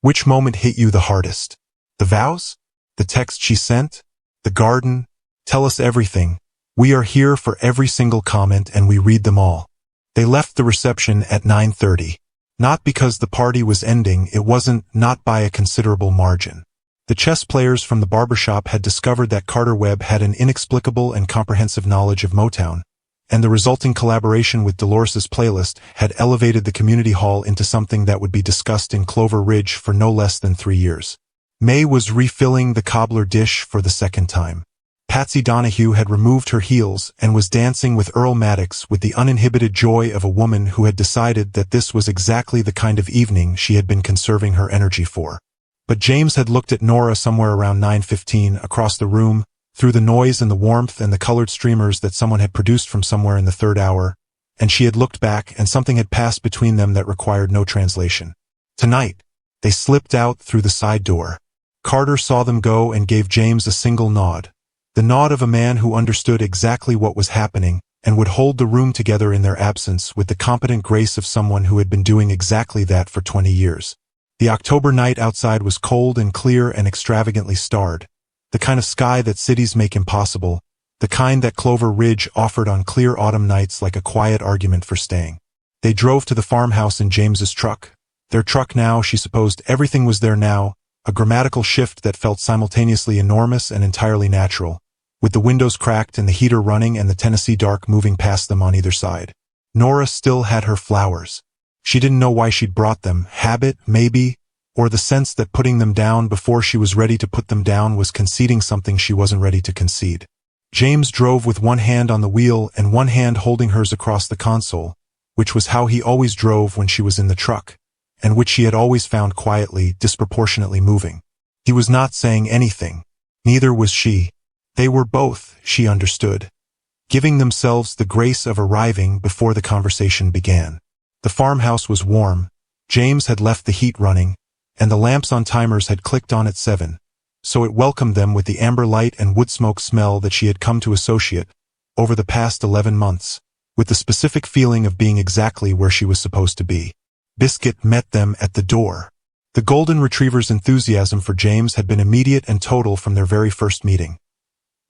Speaker 1: Which moment hit you the hardest? The vows? The text she sent? The garden? Tell us everything. We are here for every single comment and we read them all." They left the reception at 9:30. Not because the party was ending, it wasn't, not by a considerable margin. The chess players from the barbershop had discovered that Carter Webb had an inexplicable and comprehensive knowledge of Motown, and the resulting collaboration with Dolores's playlist had elevated the community hall into something that would be discussed in Clover Ridge for no less than 3 years. May was refilling the cobbler dish for the second time. Patsy Donahue had removed her heels and was dancing with Earl Maddox with the uninhibited joy of a woman who had decided that this was exactly the kind of evening she had been conserving her energy for. But James had looked at Nora somewhere around 9:15 across the room, through the noise and the warmth and the colored streamers that someone had produced from somewhere in the third hour, and she had looked back and something had passed between them that required no translation. Tonight, they slipped out through the side door. Carter saw them go and gave James a single nod. The nod of a man who understood exactly what was happening and would hold the room together in their absence with the competent grace of someone who had been doing exactly that for 20 years. The October night outside was cold and clear and extravagantly starred, the kind of sky that cities make impossible, the kind that Clover Ridge offered on clear autumn nights like a quiet argument for staying. They drove to the farmhouse in James's truck. Their truck now, she supposed everything was there now, a grammatical shift that felt simultaneously enormous and entirely natural, with the windows cracked and the heater running and the Tennessee dark moving past them on either side. Nora still had her flowers. She didn't know why she'd brought them, habit, maybe, or the sense that putting them down before she was ready to put them down was conceding something she wasn't ready to concede. James drove with one hand on the wheel and one hand holding hers across the console, which was how he always drove when she was in the truck, and which she had always found quietly, disproportionately moving. He was not saying anything. Neither was she. They were both, she understood, giving themselves the grace of arriving before the conversation began. The farmhouse was warm. James had left the heat running, and the lamps on timers had clicked on at 7, so it welcomed them with the amber light and wood smoke smell that she had come to associate, over the past 11 months, with the specific feeling of being exactly where she was supposed to be. Biscuit met them at the door. The Golden Retriever's enthusiasm for James had been immediate and total from their very first meeting.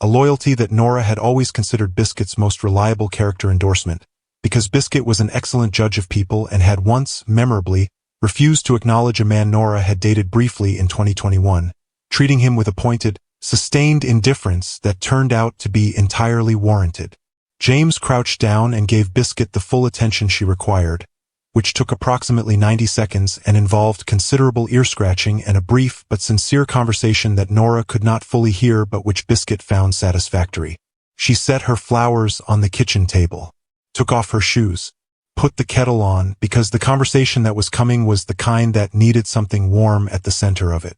Speaker 1: A loyalty that Nora had always considered Biscuit's most reliable character endorsement, because Biscuit was an excellent judge of people and had once, memorably, refused to acknowledge a man Nora had dated briefly in 2021, treating him with a pointed, sustained indifference that turned out to be entirely warranted. James crouched down and gave Biscuit the full attention she required, which took approximately 90 seconds and involved considerable ear-scratching and a brief but sincere conversation that Nora could not fully hear but which Biscuit found satisfactory. She set her flowers on the kitchen table, took off her shoes, put the kettle on because the conversation that was coming was the kind that needed something warm at the center of it.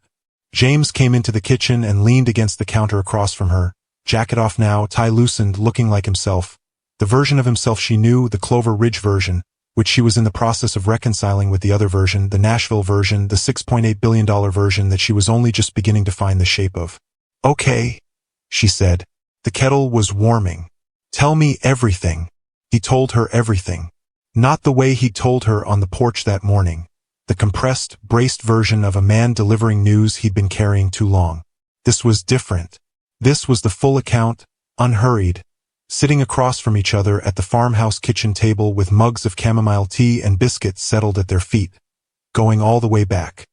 Speaker 1: James came into the kitchen and leaned against the counter across from her, jacket off now, tie loosened, looking like himself, the version of himself she knew, the Clover Ridge version, which she was in the process of reconciling with the other version, the Nashville version, the $6.8 billion version that she was only just beginning to find the shape of. "Okay," she said. The kettle was warming. "Tell me everything." He told her everything. Not the way he told her on the porch that morning, the compressed, braced version of a man delivering news he'd been carrying too long. This was different. This was the full account, unhurried, sitting across from each other at the farmhouse kitchen table with mugs of chamomile tea and biscuits settled at their feet, going all the way back.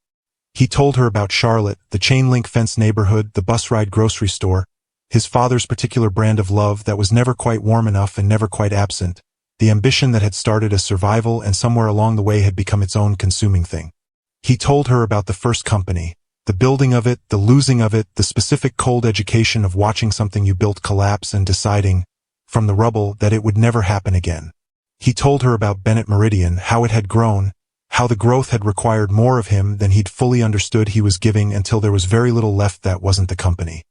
Speaker 1: He told her about Charlotte, the chain-link fence neighborhood, the bus-ride grocery store, his father's particular brand of love that was never quite warm enough and never quite absent, the ambition that had started as survival and somewhere along the way had become its own consuming thing. He told her about the first company, the building of it, the losing of it, the specific cold education of watching something you built collapse and deciding, from the rubble, that it would never happen again. He told her about Bennett Meridian, how it had grown, how the growth had required more of him than he'd fully understood he was giving until there was very little left that wasn't the company.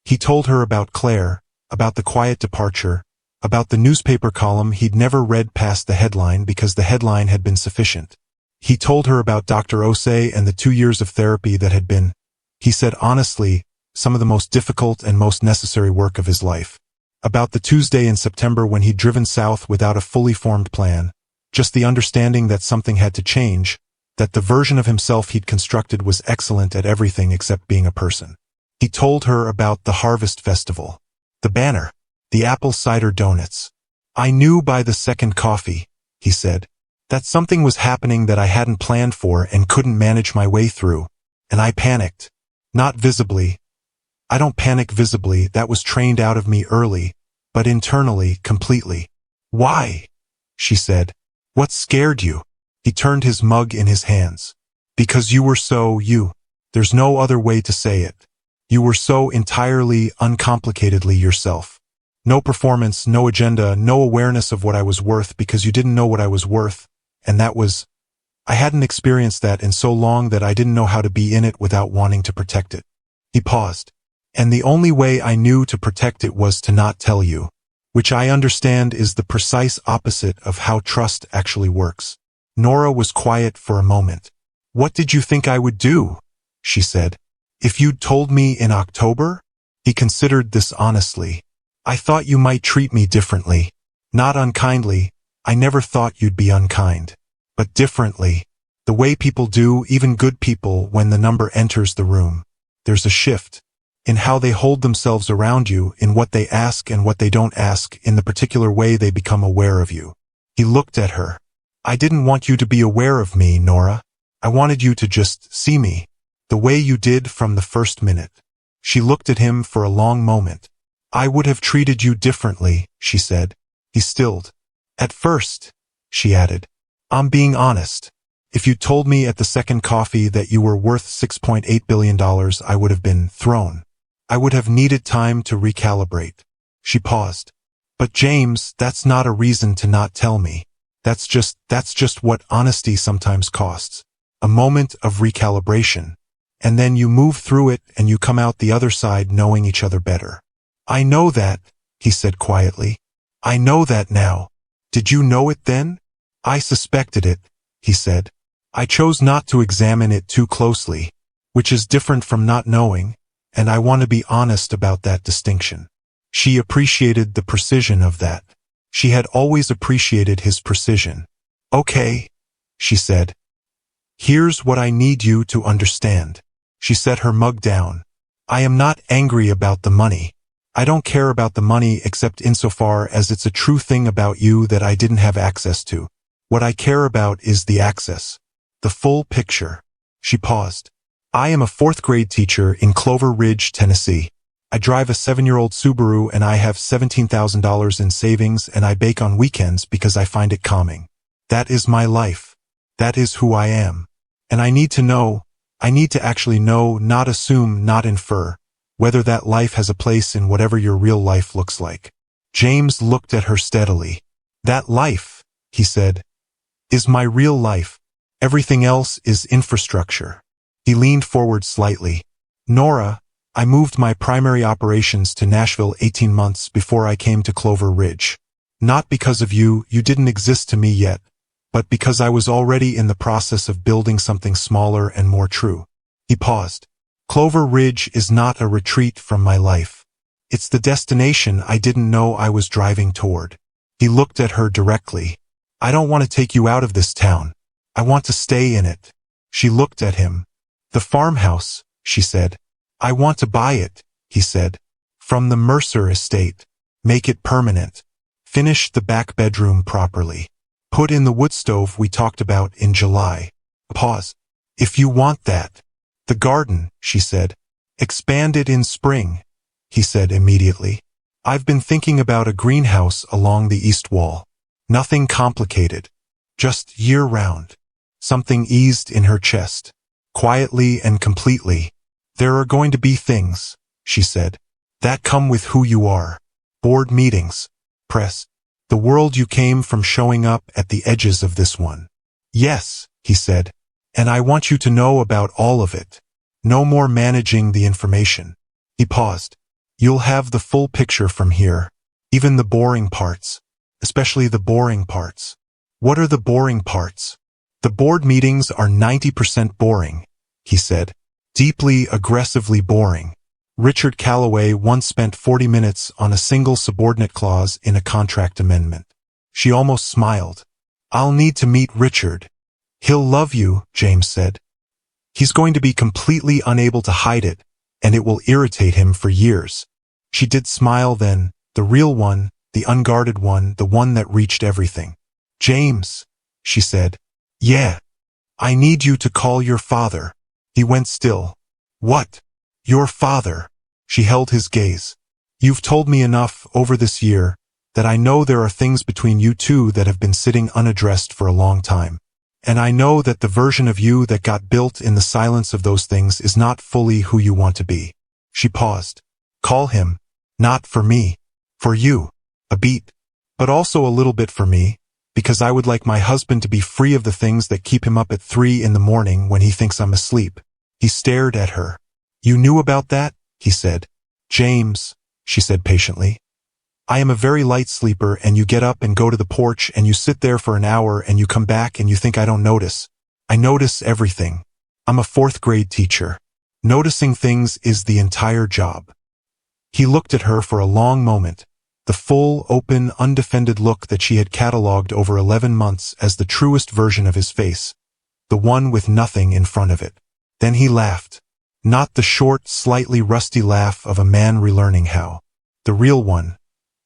Speaker 1: He told her about Claire, about the quiet departure, About the newspaper column, he'd never read past the headline because the headline had been sufficient. He told her about Dr. Osei and the 2 years of therapy that had been, he said honestly, some of the most difficult and most necessary work of his life. About the Tuesday in September when he'd driven south without a fully formed plan, just the understanding that something had to change, that the version of himself he'd constructed was excellent at everything except being a person. He told her about the Harvest Festival, the banner, the apple cider donuts. I knew by the second coffee, he said, that something was happening that I hadn't planned for and couldn't manage my way through, and I panicked. Not visibly. I don't panic visibly, that was trained out of me early, but internally, completely. Why? She said. What scared you? He turned his mug in his hands. Because you were so you. There's no other way to say it. You were so entirely, uncomplicatedly yourself. No performance, no agenda, no awareness of what I was worth because you didn't know what I was worth, and that was... I hadn't experienced that in so long that I didn't know how to be in it without wanting to protect it. He paused. And the only way I knew to protect it was to not tell you, which I understand is the precise opposite of how trust actually works. Nora was quiet for a moment. What did you think I would do? She said. If you'd told me in October? He considered this honestly. I thought you might treat me differently. Not unkindly. I never thought you'd be unkind. But differently. The way people do, even good people, when the number enters the room. There's a shift. In how they hold themselves around you, in what they ask and what they don't ask, in the particular way they become aware of you. He looked at her. I didn't want you to be aware of me, Nora. I wanted you to just see me. The way you did from the first minute. She looked at him for a long moment. I would have treated you differently, she said. He stilled. At first, she added. I'm being honest. If you told me at the second coffee that you were worth $6.8 billion, I would have been thrown. I would have needed time to recalibrate. She paused. But James, that's not a reason to not tell me. That's just what honesty sometimes costs. A moment of recalibration. And then you move through it and you come out the other side knowing each other better. I know that, he said quietly. I know that now. Did you know it then? I suspected it, he said. I chose not to examine it too closely, which is different from not knowing, and I want to be honest about that distinction. She appreciated the precision of that. She had always appreciated his precision. Okay, she said. Here's what I need you to understand. She set her mug down. I am not angry about the money. I don't care about the money except insofar as it's a true thing about you that I didn't have access to. What I care about is the access. The full picture. She paused. I am a 4th grade teacher in Clover Ridge, Tennessee. I drive a 7-year-old Subaru and I have $17,000 in savings and I bake on weekends because I find it calming. That is my life. That is who I am. And I need to know, I need to actually know, not assume, not infer, whether that life has a place in whatever your real life looks like. James looked at her steadily. That life, he said, is my real life. Everything else is infrastructure. He leaned forward slightly. Nora, I moved my primary operations to Nashville 18 months before I came to Clover Ridge. Not because of you, you didn't exist to me yet, but because I was already in the process of building something smaller and more true. He paused. Clover Ridge is not a retreat from my life. It's the destination I didn't know I was driving toward. He looked at her directly. I don't want to take you out of this town. I want to stay in it. She looked at him. The farmhouse, she said. I want to buy it, he said. From the Mercer estate. Make it permanent. Finish the back bedroom properly. Put in the wood stove we talked about in July. Pause. If you want that. The garden, she said. Expand it in spring, he said immediately. I've been thinking about a greenhouse along the east wall. Nothing complicated. Just year-round. Something eased in her chest. Quietly and completely. There are going to be things, she said, that come with who you are. Board meetings. Press. The world you came from showing up at the edges of this one. Yes, he said. And I want you to know about all of it. No more managing the information. He paused. You'll have the full picture from here. Even the boring parts. Especially the boring parts. What are the boring parts? The board meetings are 90% boring, he said. Deeply, aggressively boring. Richard Calloway once spent 40 minutes on a single subordinate clause in a contract amendment. She almost smiled. I'll need to meet Richard. He'll love you, James said. He's going to be completely unable to hide it, and it will irritate him for years. She did smile then, the real one, the unguarded one, the one that reached everything. James, she said. Yeah. I need you to call your father. He went still. What? Your father. She held his gaze. You've told me enough over this year that I know there are things between you two that have been sitting unaddressed for a long time. And I know that the version of you that got built in the silence of those things is not fully who you want to be. She paused. Call him. Not for me. For you. A beat. But also a little bit for me, because I would like my husband to be free of the things that keep him up at 3 in the morning when he thinks I'm asleep. He stared at her. You knew about that? He said. James, she said patiently. I am a very light sleeper, and you get up and go to the porch and you sit there for an hour and you come back and you think I don't notice. I notice everything. I'm a 4th grade teacher. Noticing things is the entire job. He looked at her for a long moment, the full, open, undefended look that she had catalogued over 11 months as the truest version of his face, the one with nothing in front of it. Then he laughed. Not the short, slightly rusty laugh of a man relearning how. The real one.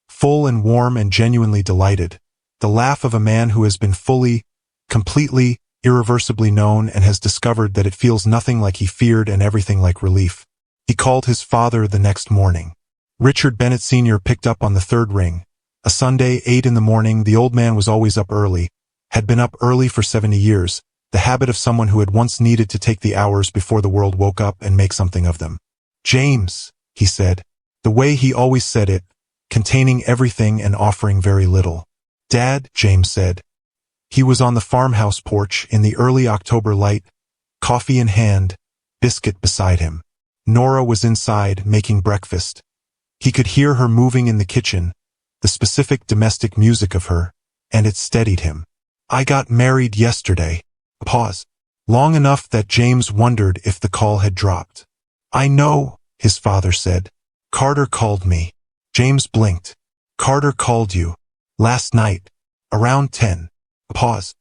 Speaker 1: Full and warm and genuinely delighted. The laugh of a man who has been fully, completely, irreversibly known and has discovered that it feels nothing like he feared and everything like relief. He called his father the next morning. Richard Bennett Sr. picked up on the 3rd ring. A Sunday, 8 in the morning, the old man was always up early, had been up early for 70 years, the habit of someone who had once needed to take the hours before the world woke up and make something of them. James, he said, the way he always said it, containing everything and offering very little. Dad, James said. He was on the farmhouse porch in the early October light, coffee in hand, biscuit beside him. Nora was inside, making breakfast. He could hear her moving in the kitchen, the specific domestic music of her, and it steadied him. I got married yesterday. A pause. Long enough that James wondered if the call had dropped. I know, his father said. Carter called me. James blinked. Carter called you. Last night. Around 10. A pause.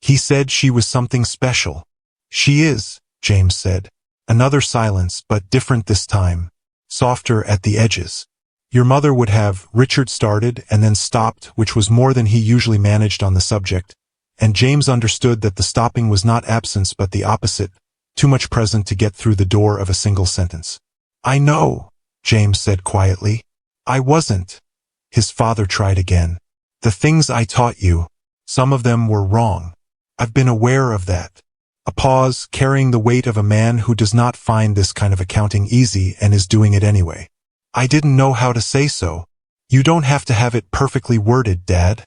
Speaker 1: He said she was something special. She is, James said. Another silence, but different this time. Softer at the edges. Your mother would have, Richard started and then stopped, which was more than he usually managed on the subject, and James understood that the stopping was not absence but the opposite, too much present to get through the door of a single sentence. I know, James said quietly. I wasn't. His father tried again. The things I taught you, some of them were wrong. I've been aware of that. A pause, carrying the weight of a man who does not find this kind of accounting easy and is doing it anyway. I didn't know how to say so. You don't have to have it perfectly worded, Dad,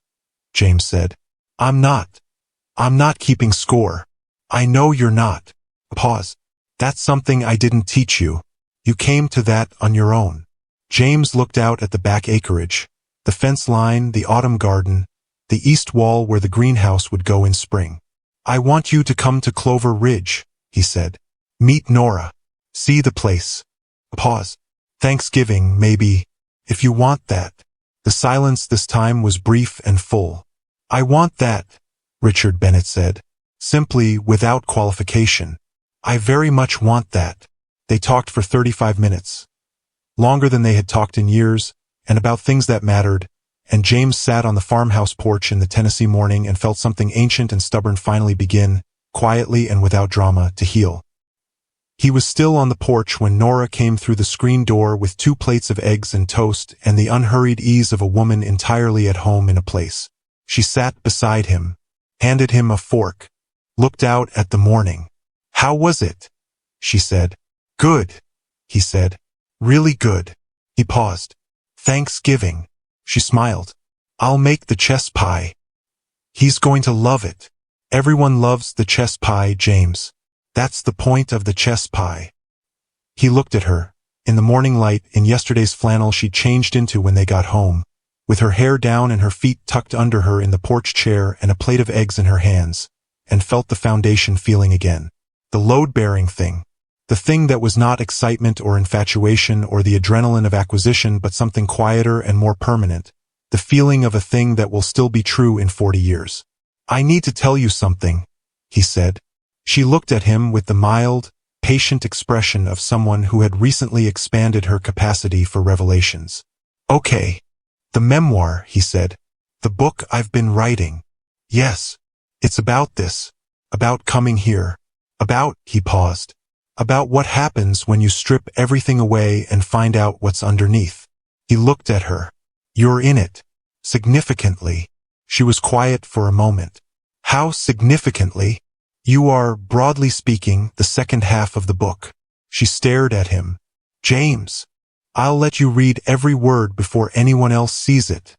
Speaker 1: James said. I'm not keeping score. I know you're not. A pause. That's something I didn't teach you. You came to that on your own. James looked out at the back acreage, the fence line, the autumn garden, the east wall where the greenhouse would go in spring. I want you to come to Clover Ridge, he said. Meet Nora. See the place. A pause. Thanksgiving, maybe, if you want that. The silence this time was brief and full. I want that, Richard Bennett said, simply without qualification. I very much want that. They talked for 35 minutes. Longer than they had talked in years, and about things that mattered, and James sat on the farmhouse porch in the Tennessee morning and felt something ancient and stubborn finally begin, quietly and without drama, to heal. He was still on the porch when Nora came through the screen door with 2 plates of eggs and toast and the unhurried ease of a woman entirely at home in a place. She sat beside him, handed him a fork, looked out at the morning. How was it? She said. Good, he said. Really good. He paused. Thanksgiving. She smiled. I'll make the chess pie. He's going to love it. Everyone loves the chess pie, James. That's the point of the chess pie. He looked at her, In the morning light, in yesterday's flannel she'd changed into when they got home, with her hair down and her feet tucked under her in the porch chair and a plate of eggs in her hands, and felt the foundation feeling again. The load-bearing thing. The thing that was not excitement or infatuation or the adrenaline of acquisition but something quieter and more permanent. The feeling of a thing that will still be true in 40 years. "I need to tell you something," he said. She looked at him with the mild, patient expression of someone who had recently expanded her capacity for revelations. "Okay. The memoir," he said. "The book I've been writing. Yes. It's about this. About coming here. About," he paused. "About what happens when you strip everything away and find out what's underneath." He looked at her. "You're in it. Significantly." She was quiet for a moment. "How significantly?" "You are, broadly speaking, the second half of the book." She stared at him. "James, I'll let you read every word before anyone else sees it,"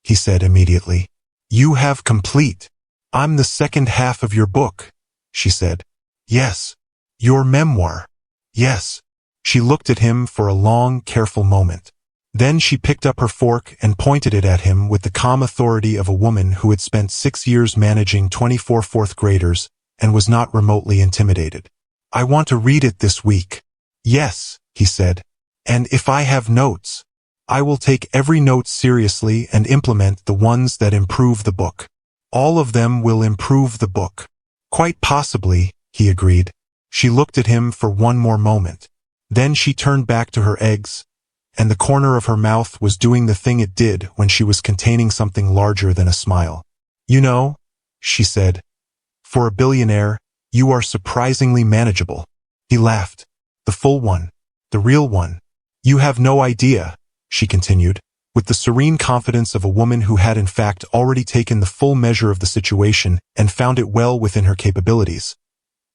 Speaker 1: he said immediately. "You have complete." "I'm the second half of your book," she said. "Yes." "Your memoir." "Yes." She looked at him for a long, careful moment. Then she picked up her fork and pointed it at him with the calm authority of a woman who had spent 6 years managing 24 fourth graders and was not remotely intimidated. "I want to read it this week." "Yes," he said. "And if I have notes, I will take every note seriously and implement the ones that improve the book. All of them will improve the book." "Quite possibly," he agreed. She looked at him for one more moment. Then she turned back to her eggs, and the corner of her mouth was doing the thing it did when she was containing something larger than a smile. "You know," she said, "for a billionaire, you are surprisingly manageable." He laughed. "The full one. The real one. You have no idea," she continued, with the serene confidence of a woman who had in fact already taken the full measure of the situation and found it well within her capabilities.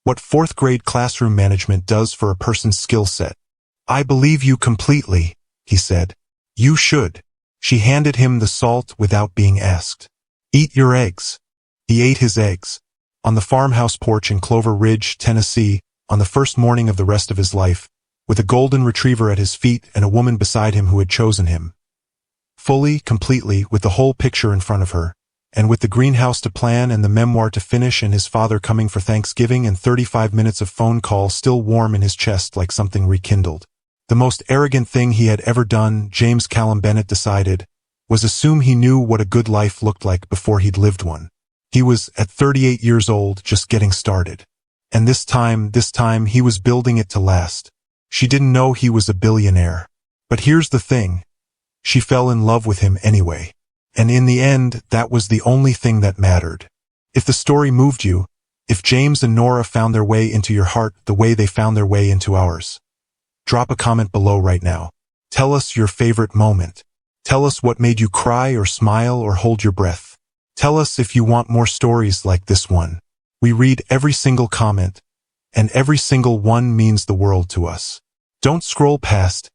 Speaker 1: "What fourth-grade classroom management does for a person's skill set." "I believe you completely," he said. "You should." She handed him the salt without being asked. "Eat your eggs." He ate his eggs. On the farmhouse porch in Clover Ridge, Tennessee, on the first morning of the rest of his life, with a golden retriever at his feet and a woman beside him who had chosen him. Fully, completely, with the whole picture in front of her, and with the greenhouse to plan and the memoir to finish and his father coming for Thanksgiving and 35 minutes of phone call still warm in his chest like something rekindled. The most arrogant thing he had ever done, James Callum Bennett decided, was assume he knew what a good life looked like before he'd lived one. He was, at 38 years old, just getting started. And this time, he was building it to last. She didn't know he was a billionaire. But here's the thing. She fell in love with him anyway. And in the end, that was the only thing that mattered. If the story moved you, if James and Nora found their way into your heart the way they found their way into ours, drop a comment below right now. Tell us your favorite moment. Tell us what made you cry or smile or hold your breath. Tell us if you want more stories like this one. We read every single comment, and every single one means the world to us. Don't scroll past.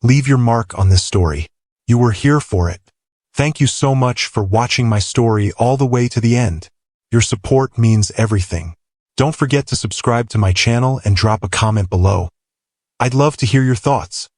Speaker 1: Leave your mark on this story. You were here for it. Thank you so much for watching my story all the way to the end. Your support means everything. Don't forget to subscribe to my channel and drop a comment below. I'd love to hear your thoughts.